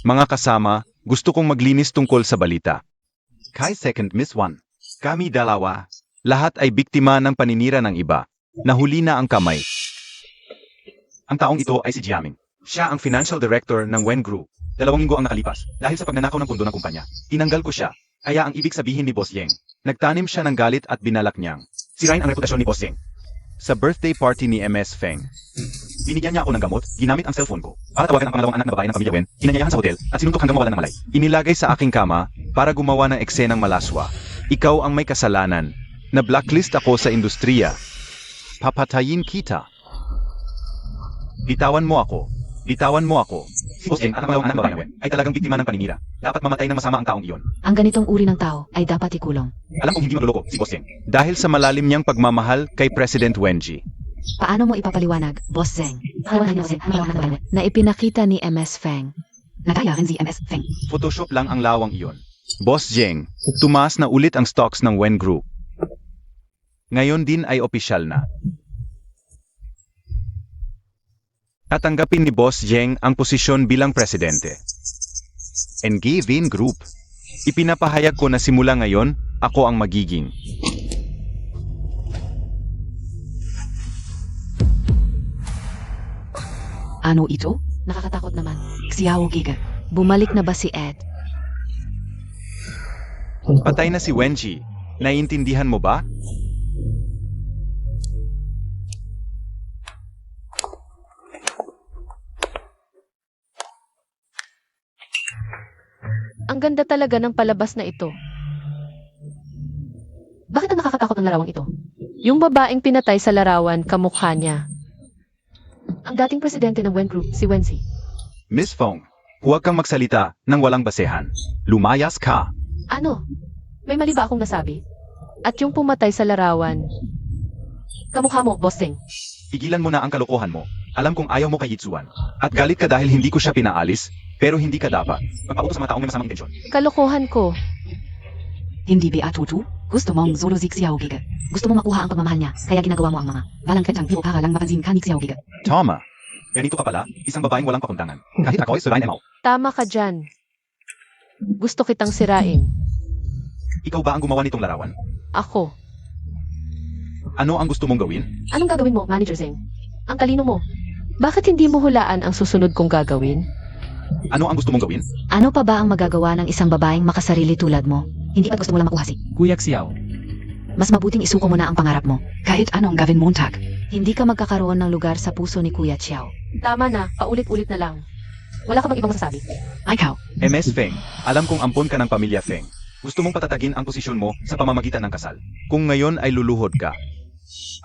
Mga kasama, gusto kong maglinis tungkol sa balita. Kai second Miss Wan. Kami dalawa. Lahat ay biktima ng paninira ng iba. Nahuli na ang kamay. Ang taong ito ay si Jiaming. Siya ang financial director ng Wen Group. 2 linggo ang nakalipas, dahil sa pagnanakaw ng pundo ng kumpanya. Tinanggal ko siya. Kaya ang ibig sabihin ni Boss Yeng, nagtanim siya ng galit at binalak niyang sirain ang reputasyon ni Boss Yeng. Sa birthday party ni MS Feng, Binigyan niya ako ng gamot, ginamit ang cellphone ko, para tawagan ang pangalawang anak na babae ng pamilya Wen, inanyayahan sa hotel, at sinuntok hanggang mawalan ng malay. inilagay sa aking kama para gumawa ng eksenang malaswa. Ikaw ang may kasalanan. Na blacklist ako sa industriya. Papatayin kita. Bitawan mo ako. Bitawan mo ako. Si Boss Yeng at ang pangalawang anak na babae ng Wen, ay talagang biktima ng paninira. Dapat mamatay ng masama ang taong iyon. Ang ganitong uri ng tao ay dapat ikulong. Alam kong hindi magluloko si Boss Yeng. Dahil sa malalim niyang pagmamahal kay President Wenji. Paano mo ipapaliwanag, Boss Zeng? Na ipinakita ni MS Feng. Nadaya rin si MS Feng. Photoshop lang ang lawang iyon. Boss Jeng, tumaas na ulit ang stocks ng Wen Group. Ngayon din ay opisyal na. Tatanggapin ni Boss Jeng ang posisyon bilang presidente. Engevin Group. Ipinapahayag ko na simula ngayon, ako ang magiging. Ano ito? Nakakatakot naman. Xiao Giga. Bumalik na ba si Ed? Patay na si Wenji. Naiintindihan mo ba? Ang ganda talaga ng palabas na ito. Bakit ang nakakatakot ng larawang ito? Yung babaeng pinatay sa larawan, kamukha niya. Ang dating presidente ng Wen Group, si Wenzi. Miss Fong, huwag kang magsalita nang walang basehan. Lumayas ka. Ano? May mali ba akong nasabi? At yung pumatay sa larawan, kamukha mo, Boss Zeng. Igilan mo na ang kalokohan mo. Alam kong ayaw mo kay Yitsuan. At galit ka dahil hindi ko siya pinaalis, pero hindi ka dapat magpautos sa mga taong may masamang intensyon. Kalokohan ko. Hindi ba atutu? Gusto mong solo si Xiao Giga. Gusto mong makuha ang pagmamahal niya, kaya ginagawa mo ang mga balangketang biro para lang mapansin ka ni Xiao Giga. Tama. Ganito ka pala, isang babaeng walang pakundangan. Kahit ako ay surain emaw. Tama ka dyan. Gusto kitang sirain. Ikaw ba ang gumawa nitong larawan? Ako. Ano ang gusto mong gawin? Anong gagawin mo, Manager Zeng? Ang talino mo. Bakit hindi mo hulaan ang susunod kong gagawin? Ano ang gusto mong gawin? Ano pa ba ang magagawa ng isang babaeng makasarili tulad mo? Hindi ba't gusto mo lang makuha si? Kuya Xiao. Mas mabuting isuko mo na ang pangarap mo. Kahit anong gawin mo tag. Hindi ka magkakaroon ng lugar sa puso ni Kuya Chiao. Tama na, paulit-ulit na lang. Wala ka bang ibang masasabi? Ikaw. MS Feng, alam kong ampon ka ng pamilya Feng. Gusto mong patatagin ang posisyon mo sa pamamagitan ng kasal. Kung ngayon ay luluhod ka,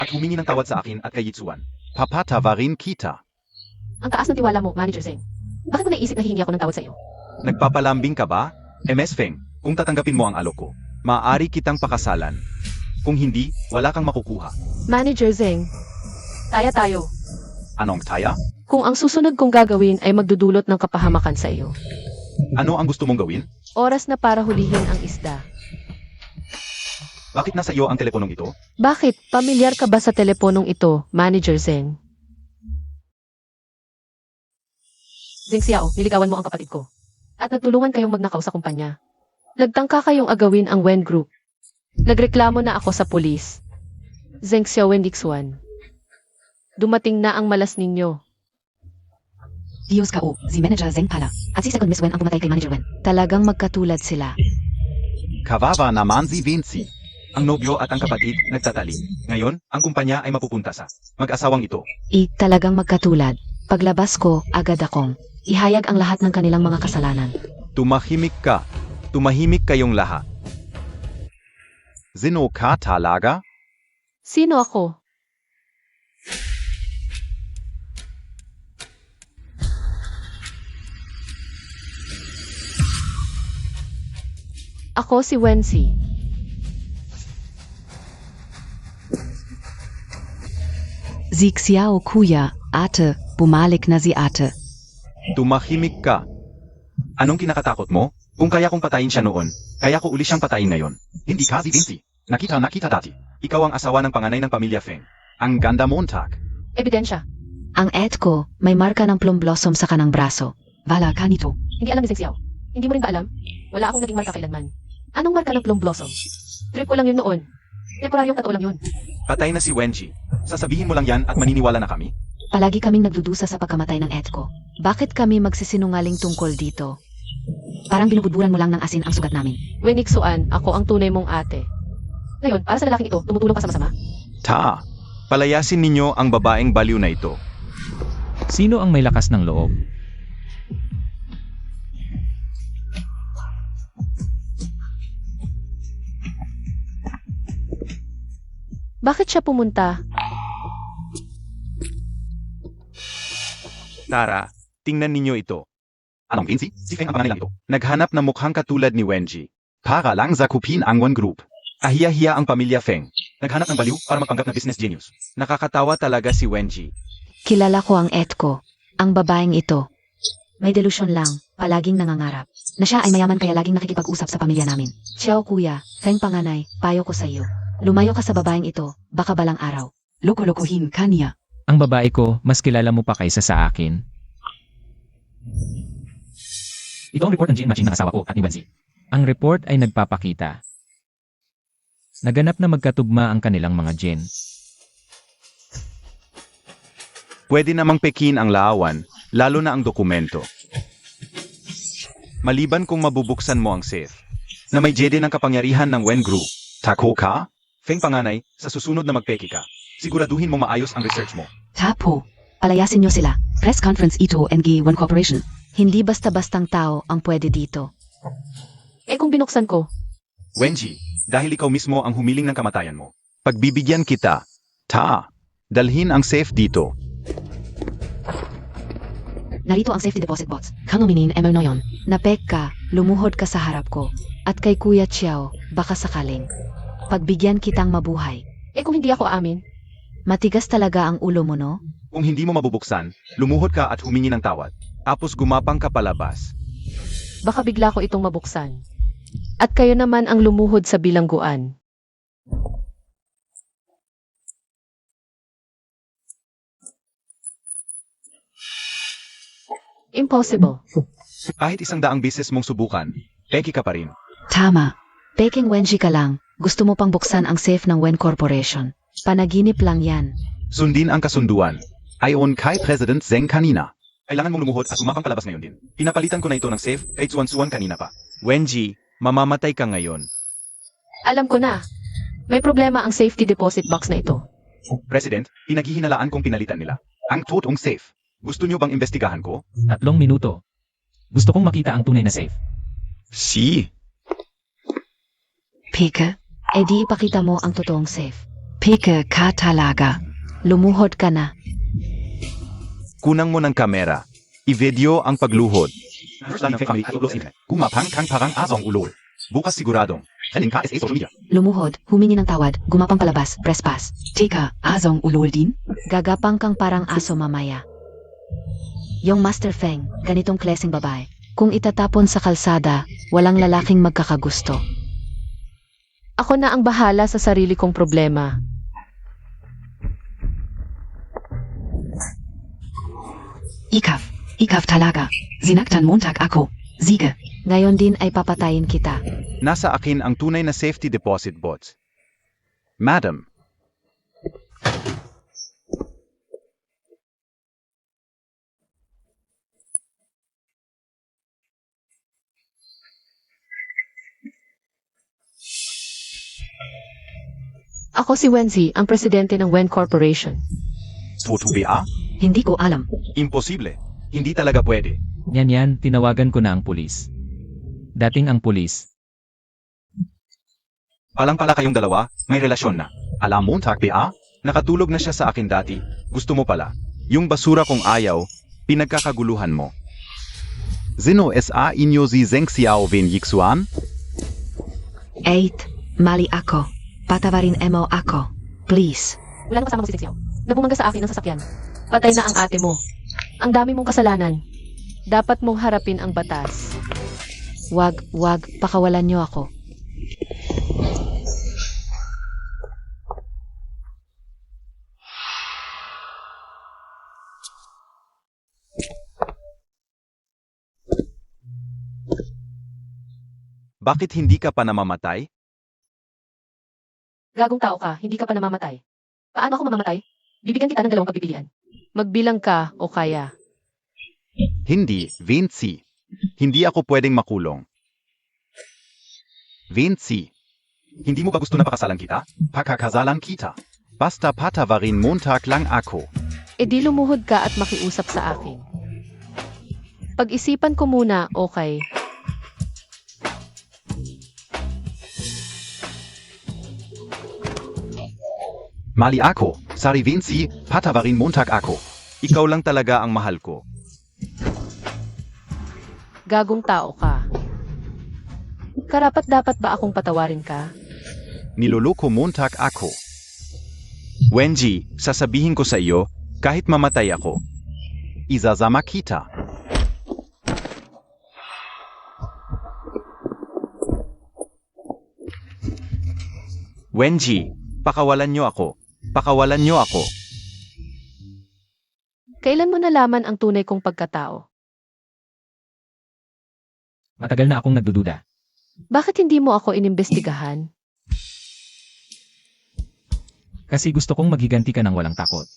At humingi ng tawad sa akin at kay Yitsuan. papatawarin kita. Ang taas ng tiwala mo, Manager Zeng. Bakit mo naisip na hihingi ako ng tawad sa iyo? Nagpapalambing ka ba? MS Feng, kung tatanggapin mo ang alok ko. Maaari kitang pakasalan. Kung hindi, wala kang makukuha. Manager Zeng, taya tayo. Anong taya? Kung ang susunod kong gagawin ay magdudulot ng kapahamakan sa iyo. Ano ang gusto mong gawin? Oras na para hulihin ang isda. Bakit nasa iyo ang teleponong ito? Bakit? Pamilyar ka ba sa teleponong ito, Manager Zeng? Zeng Xiao, niligawan mo ang kapatid ko. At nagtulungan kayong magnakaw sa kumpanya. Nagtangka kayong agawin ang Wen Group. Nagreklamo na ako sa pulis. Zeng Xiao Wen Dixuan. Dumating na ang malas ninyo. Diyos ka o, si Manager Zeng pala. At si Second Miss Wen ang pumatay kay Manager Wen. Talagang magkatulad sila. Kawawa naman si Vinci. Ang nobyo at ang kapatid nagtatali. Ngayon, ang kumpanya ay mapupunta sa mag-asawang ito. Talagang magkatulad. Paglabas ko, agad akong ihayag ang lahat ng kanilang mga kasalanan. Tumahimik ka. Tumahimik kayong lahat. Sino ka talaga? Sino ako? Ako si Wensi. Si Xiao Kuya, ate, bumalik na si ate. Tumahimik ka. Anong kinakatakot mo? Kung kaya kong patayin siya noon, kaya ko uli siyang patayin ngayon. Hindi ka si Vinci. Nakita dati. Ikaw ang asawa ng panganay ng pamilya Feng. Ang ganda Montag. Ebidensya. Ang Ed ko, may marka ng plum blossom sa kanang braso. Wala ka nito. Hindi alam ni Zeng Xiao. Hindi mo rin ba alam? Wala akong naging marka kailanman. Anong marka ng plum blossom? Trip ko lang yun noon. Temporaryong totoo lang yun. Patay na si Wenji. Sasabihin mo lang yan at maniniwala na kami? Palagi kaming nagdudusa sa pagkamatay ng Etko. Bakit kami magsisinungaling tungkol dito? Parang binubudburan mo lang ng asin ang sugat namin. Wen Ixuan, ako ang tunay mong ate. Ngayon, para sa lalaking ito, tumutulong ka sa masama? Ta, palayasin ninyo ang babaeng baliw na ito. Sino ang may lakas ng loob? Bakit siya pumunta? Tara, tingnan ninyo ito. Anong Vinci? Si Feng ang panganay lang ito. Naghanap na mukhang katulad ni Wenji. Para lang zakupin ang One Group. Ahiya-hiya ang pamilya Feng. Naghanap ng baliw para magpanggap na business genius. Nakakatawa talaga si Wenji. Kilala ko ang Etko, ang babaeng ito. May delusyon lang, palaging nangangarap. Na siya ay mayaman kaya laging nakikipag-usap sa pamilya namin. Ciao kuya, Feng panganay, payo ko sa iyo. Lumayo ka sa babaeng ito, baka balang araw. Loko-lokohin ka niya. Ang babae ko, mas kilala mo pa kaysa sa akin. Ito ang report ng gene matching ng asawa ko at ni Wenzi. Ang report ay nagpapakita. Naganap na magkatugma ang kanilang mga gene. Pwede namang pekin ang laawan, lalo na ang dokumento. Maliban kung mabubuksan mo ang safe. Na may jede ng kapangyarihan ng Wen Group. Tako ka? Feng panganay, sa susunod na magpeki ka. Siguraduhin mo maayos ang research mo. Tapo, palayasin niyo sila. Press conference ito NG One Corporation. Hindi basta-bastang tao ang pwede dito. Eh kung binuksan ko, Wenji, dahil ikaw mismo ang humiling ng kamatayan mo. Pagbibigyan kita. Ta, dalhin ang safe dito. Narito ang safety deposit box. Kang uminin Emil Noyon. Napek ka, lumuhod ka sa harap ko. At kay Kuya Chiao, baka sakaling. Pagbigyan kitang mabuhay. eh kung hindi ako amin, Matigas talaga ang ulo mo, no? Kung hindi mo mabubuksan, lumuhod ka at humingi ng tawad. Tapos gumapang ka palabas. baka bigla ko itong mabuksan. At kayo naman ang lumuhod sa bilangguan. Impossible. Kahit 100 beses mong subukan, peki ka pa rin. Tama. Peking Wenji ka lang. Gusto mo pang buksan ang safe ng Wen Corporation. Panaginip lang yan. Sundin ang kasunduan. Ayon kay President Zeng kanina. Kailangan mong lumuhod at umapang palabas ngayon din. Pinapalitan ko na ito ng safe kay Suan kanina pa. Wenji, mamamatay ka ngayon. Alam ko na. May problema ang safety deposit box na ito. President, pinaghihinalaan kong pinalitan nila. Ang totoong safe. Gusto niyo bang imbestigahan ko? 3 minuto. Gusto kong makita ang tunay na safe. Si. Pika, E di ipakita mo ang totoong safe. pika ka talaga. Lumuhod ka na. Kunang mo ng kamera. I-video ang pagluhod. First line ng fake family at upload sa internet. Kumapang kang parang asong ulol. Bukas siguradong. Trending ka sa social media. Lumuhod, humingi ng tawad, gumapang palabas, press pass. Tika, azong ulol din? Gagapang kang parang aso mamaya. Yung Master Feng, ganitong klaseng babae. Kung itatapon sa kalsada, walang lalaking magkakagusto. Ako na ang bahala sa sarili kong problema. Ikaf talaga. Sinaktan Montag ako. Siege. Ngayon din ay papatayin kita. Nasa akin ang tunay na safety deposit box. Madam, Ako si Wenzi, ang presidente ng Wen Corporation. Totoo ba? Hindi ko alam. Imposible. Hindi talaga pwede. Yan, tinawagan ko na ang pulis. Dating ang pulis. Palang pala kayong dalawa, may relasyon na. Alam mo, ba? nakatulog na siya sa akin dati. Gusto mo pala. Yung basura kong ayaw, pinagkakaguluhan mo. Zino sa inyo si Zeng Xiao Vin Yixuan? 8. Mali ako. Patawarin mo ako. Please. Wala nang kasama mo si Xiao. Nabumangga sa akin ang sasakyan. Patay na ang ate mo. Ang dami mong kasalanan. Dapat mong harapin ang batas. Wag, pakawalan niyo ako. Bakit hindi ka pa namamatay? Gagong tao ka, hindi ka pa namamatay. Paano ako mamamatay? Bibigyan kita ng 2 pagpipilian. Magbilang ka o kaya. Hindi, Vinci. Hindi ako pwedeng makulong. Vinci. Hindi mo ba gusto na pakasalan kita? Pakakasalan kita. Basta patawarin Montag lang ako. E di lumuhod ka at makiusap sa akin. Pag-isipan ko muna, okay. Mali ako. Sorry Vinci, patawarin Montag ako. Ikaw lang talaga ang mahal ko. Gagong tao ka. Karapat dapat ba akong patawarin ka? Niloloko Montag ako. Wenji, sasabihin ko sa iyo, kahit mamatay ako, izazama kita. Wenji, pakawalan niyo ako. Pakawalan niyo ako. Kailan mo nalaman ang tunay kong pagkatao? Matagal na akong nagdududa. Bakit hindi mo ako inimbestigahan? Kasi gusto kong maghiganti ka ng walang takot.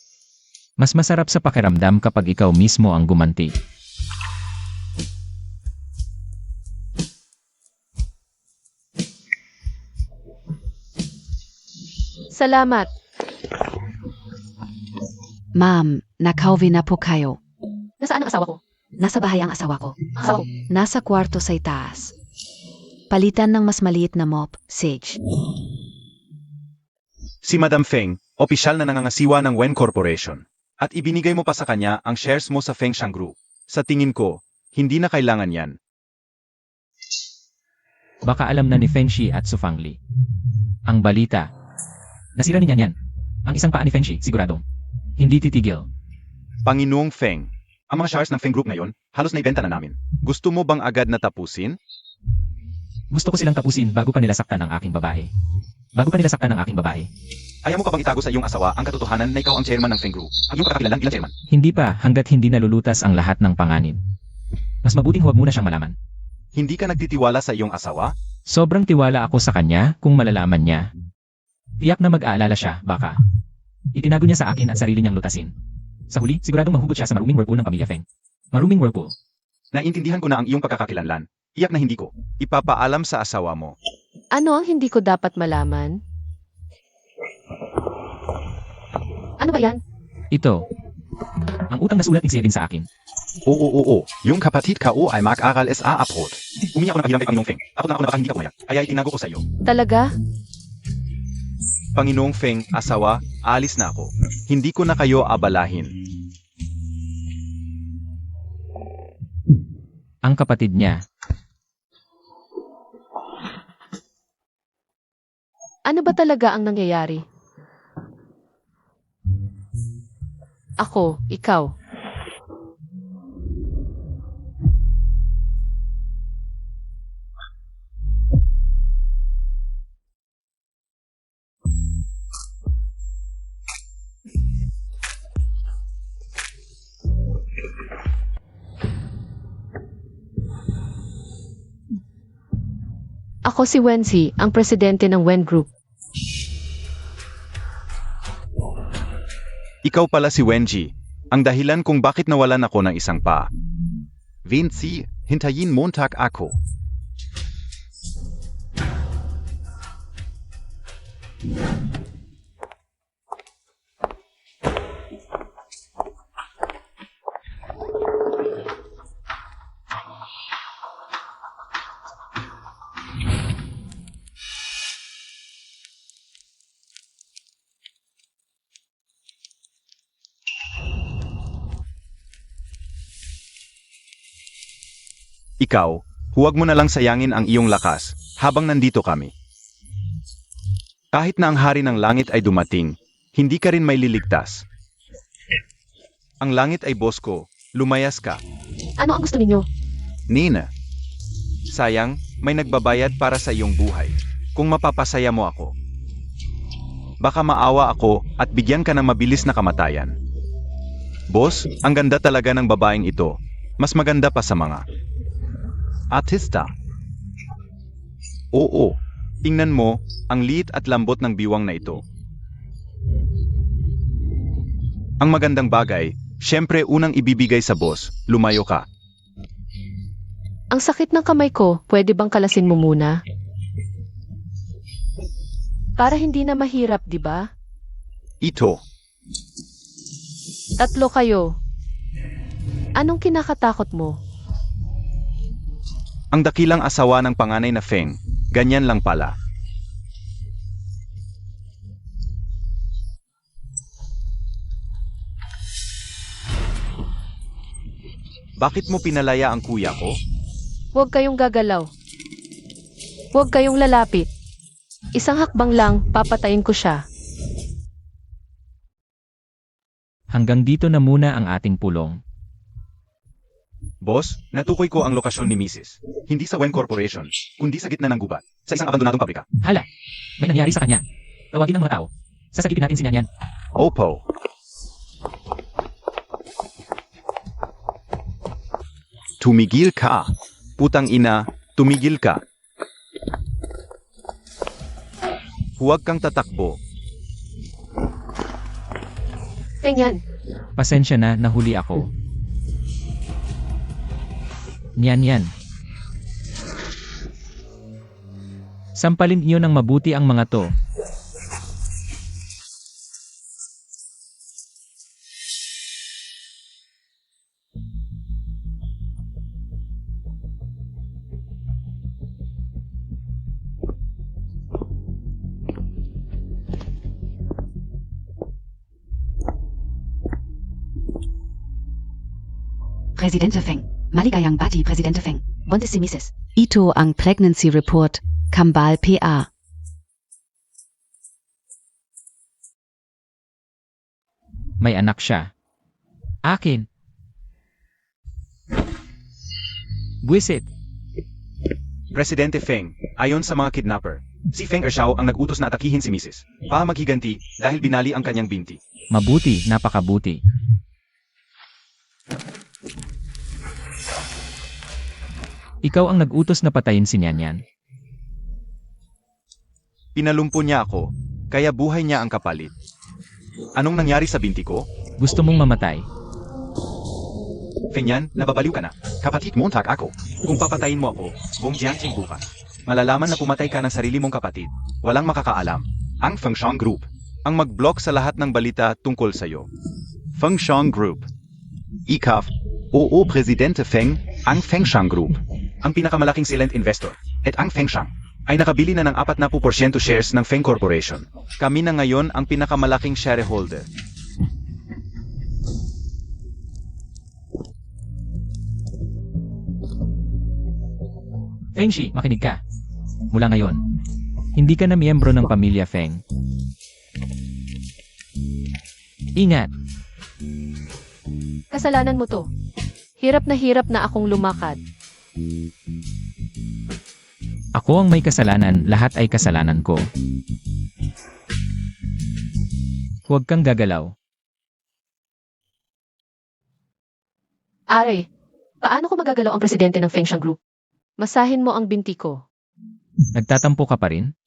Mas masarap sa pakiramdam kapag ikaw mismo ang gumanti. Salamat. Ma'am, nakauwi na po kayo. Nasaan ang asawa ko? Nasa bahay ang asawa ko. Asawa ko. Nasa kwarto sa itaas. Palitan ng mas maliit na mop, Sage. Si Madam Feng, opisyal na nangangasiwa ng Wen Corporation. At ibinigay mo pa sa kanya ang shares mo sa Feng Shang Group. Sa tingin ko, hindi na kailangan yan. Baka alam na ni Feng Shi at Su Fangli. Ang balita. Nasira ni Yan. Ang isang paa ni Feng Shi, siguradong. Hindi titigil. Panginoong Feng, Ang mga shares ng Feng Group ngayon, halos naibenta na namin. gusto mo bang agad na tapusin? Gusto ko silang tapusin bago pa nila saktan ang aking babae. Bago pa nila saktan ang aking babae. Ayaw mo pa bang itago sa iyong asawa ang katotohanan na ikaw ang chairman ng Feng Group? Ang iyong pagkakakilanlan bilang chairman. Hindi pa hanggat hindi nalulutas ang lahat ng panganib. Mas mabuting huwag muna siyang malaman. Hindi ka nagtitiwala sa iyong asawa? Sobrang tiwala ako sa kanya kung malalaman niya. Tiyak na mag-aalala siya, baka. Itinago niya sa akin at sarili niyang lutasin. Sa huli, siguradong mahugot siya sa maruming whirlpool ng pamilya Feng. Maruming whirlpool. Naintindihan ko na ang iyong pagkakakilanlan. Iyak na hindi ko. Ipapaalam sa asawa mo. Ano ang hindi ko dapat malaman? Ano ba yan? Ito. Ang utang na sulat ni Zedin sa akin. Oo. Yung kapatid ko ay mag-aral SA abroad. Umiyak ako ng kahilang kay Panginoong Feng. Ako na baka hindi ka pumayag. Kaya itinago ko sa iyo. Talaga? Panginoong Feng, asawa, alis na ako. Hindi ko na kayo abalahin. Ang kapatid niya. Ano ba talaga ang nangyayari? Ako, ikaw. Ako si Wenzi, ang presidente ng Wen Group. Ikaw pala si Wenji, ang dahilan kung bakit nawalan ako ng isang paa. Vinci, hintayin Montag ako. Ikaw, huwag mo na lang sayangin ang iyong lakas habang nandito kami. Kahit na ang hari ng langit ay dumating, hindi ka rin may liligtas. Ang langit ay boss ko, lumayas ka. Ano ang gusto ninyo? Nina, sayang, may nagbabayad para sa iyong buhay. Kung mapapasaya mo ako. Baka maawa ako at bigyan ka ng mabilis na kamatayan. Boss, ang ganda talaga ng babaeng ito. Mas maganda pa sa mga artista. Oo, tingnan mo, ang liit at lambot ng biwang na ito. Ang magandang bagay, Siyempre unang ibibigay sa boss, lumayo ka. Ang sakit ng kamay ko, pwede bang kalasin mo muna? Para hindi na mahirap, di ba? Ito. 3 kayo. Anong kinakatakot mo? Ang dakilang asawa ng panganay na Feng, ganyan lang pala. Bakit mo pinalaya ang kuya ko? Huwag kayong gagalaw. Huwag kayong lalapit. Isang hakbang lang, papatayin ko siya. Hanggang dito na muna ang ating pulong. Boss, natukoy ko ang lokasyon ni Mrs. Hindi sa Wen Corporation, kundi sa gitna ng gubat, sa isang abandonadong pabrika. Hala, may nangyari sa kanya. Tawagin ng mga tao. Sasagipin natin si Nyanyan. Opo. Tumigil ka. Putang ina, tumigil ka. Huwag kang tatakbo. Ganyan. Pasensya na, nahuli ako. Nyanyan. Sampalin niyo ng mabuti ang mga to. Presidente Feng. Maligayang bati, Presidente Feng. Buntis si Mrs. Ito ang pregnancy report. Kambal PA. May anak siya. Akin. Buwisit. Presidente Feng, ayon sa mga kidnapper, si Feng Ershao ang nag-utos na atakihin si Mrs. Para maghiganti dahil binali ang kanyang binti. Mabuti, napakabuti. Ikaw ang nag-utos na patayin si Nyanyan. Pinalumpo niya ako, kaya buhay niya ang kapalit. Anong nangyari sa binti ko? Gusto mong mamatay. Fengyan, nababaliw ka na. Kapatid mo ako. Kung papatayin mo ako, buong Jiangqing bukas. Malalaman na pumatay ka ng sarili mong kapatid. Walang makakaalam. Ang Feng Shang Group. Ang mag-block sa lahat ng balita tungkol sa'yo. Feng Shang Group. ICAF. Oo, Presidente Feng, Ang Feng Shang Group. Ang pinakamalaking silent investor. At ang Feng Shang ay nakabili na ng 40% shares ng Feng Corporation. kami na ngayon ang pinakamalaking shareholder. Feng Shi, makinig ka. Mula ngayon, hindi ka na miyembro ng pamilya Feng. Ingat! Kasalanan mo to. Hirap na akong lumakad. Ako ang may kasalanan, lahat ay kasalanan ko. Huwag kang gagalaw. Are, paano ko magagalaw ang presidente ng Feng Shang Group? Masahin mo ang binti ko. Nagtatampo ka pa rin?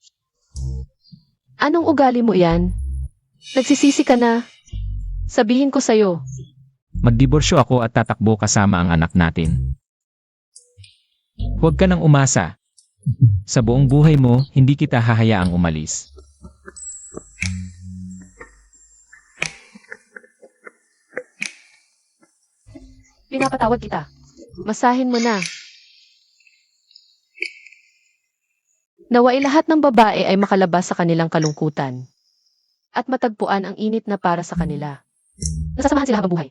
Anong ugali mo yan? Nagsisisi ka na. Sabihin ko sa'yo. Magdiborsyo ako at tatakbo kasama ang anak natin. Huwag ka nang umasa. Sa buong buhay mo, hindi kita hahayaang umalis. Pinapatawad kita. Masahin mo na. Naway lahat ng babae ay makalabas sa kanilang kalungkutan. At matagpuan ang init na para sa kanila. Nasasamahan sila habang buhay.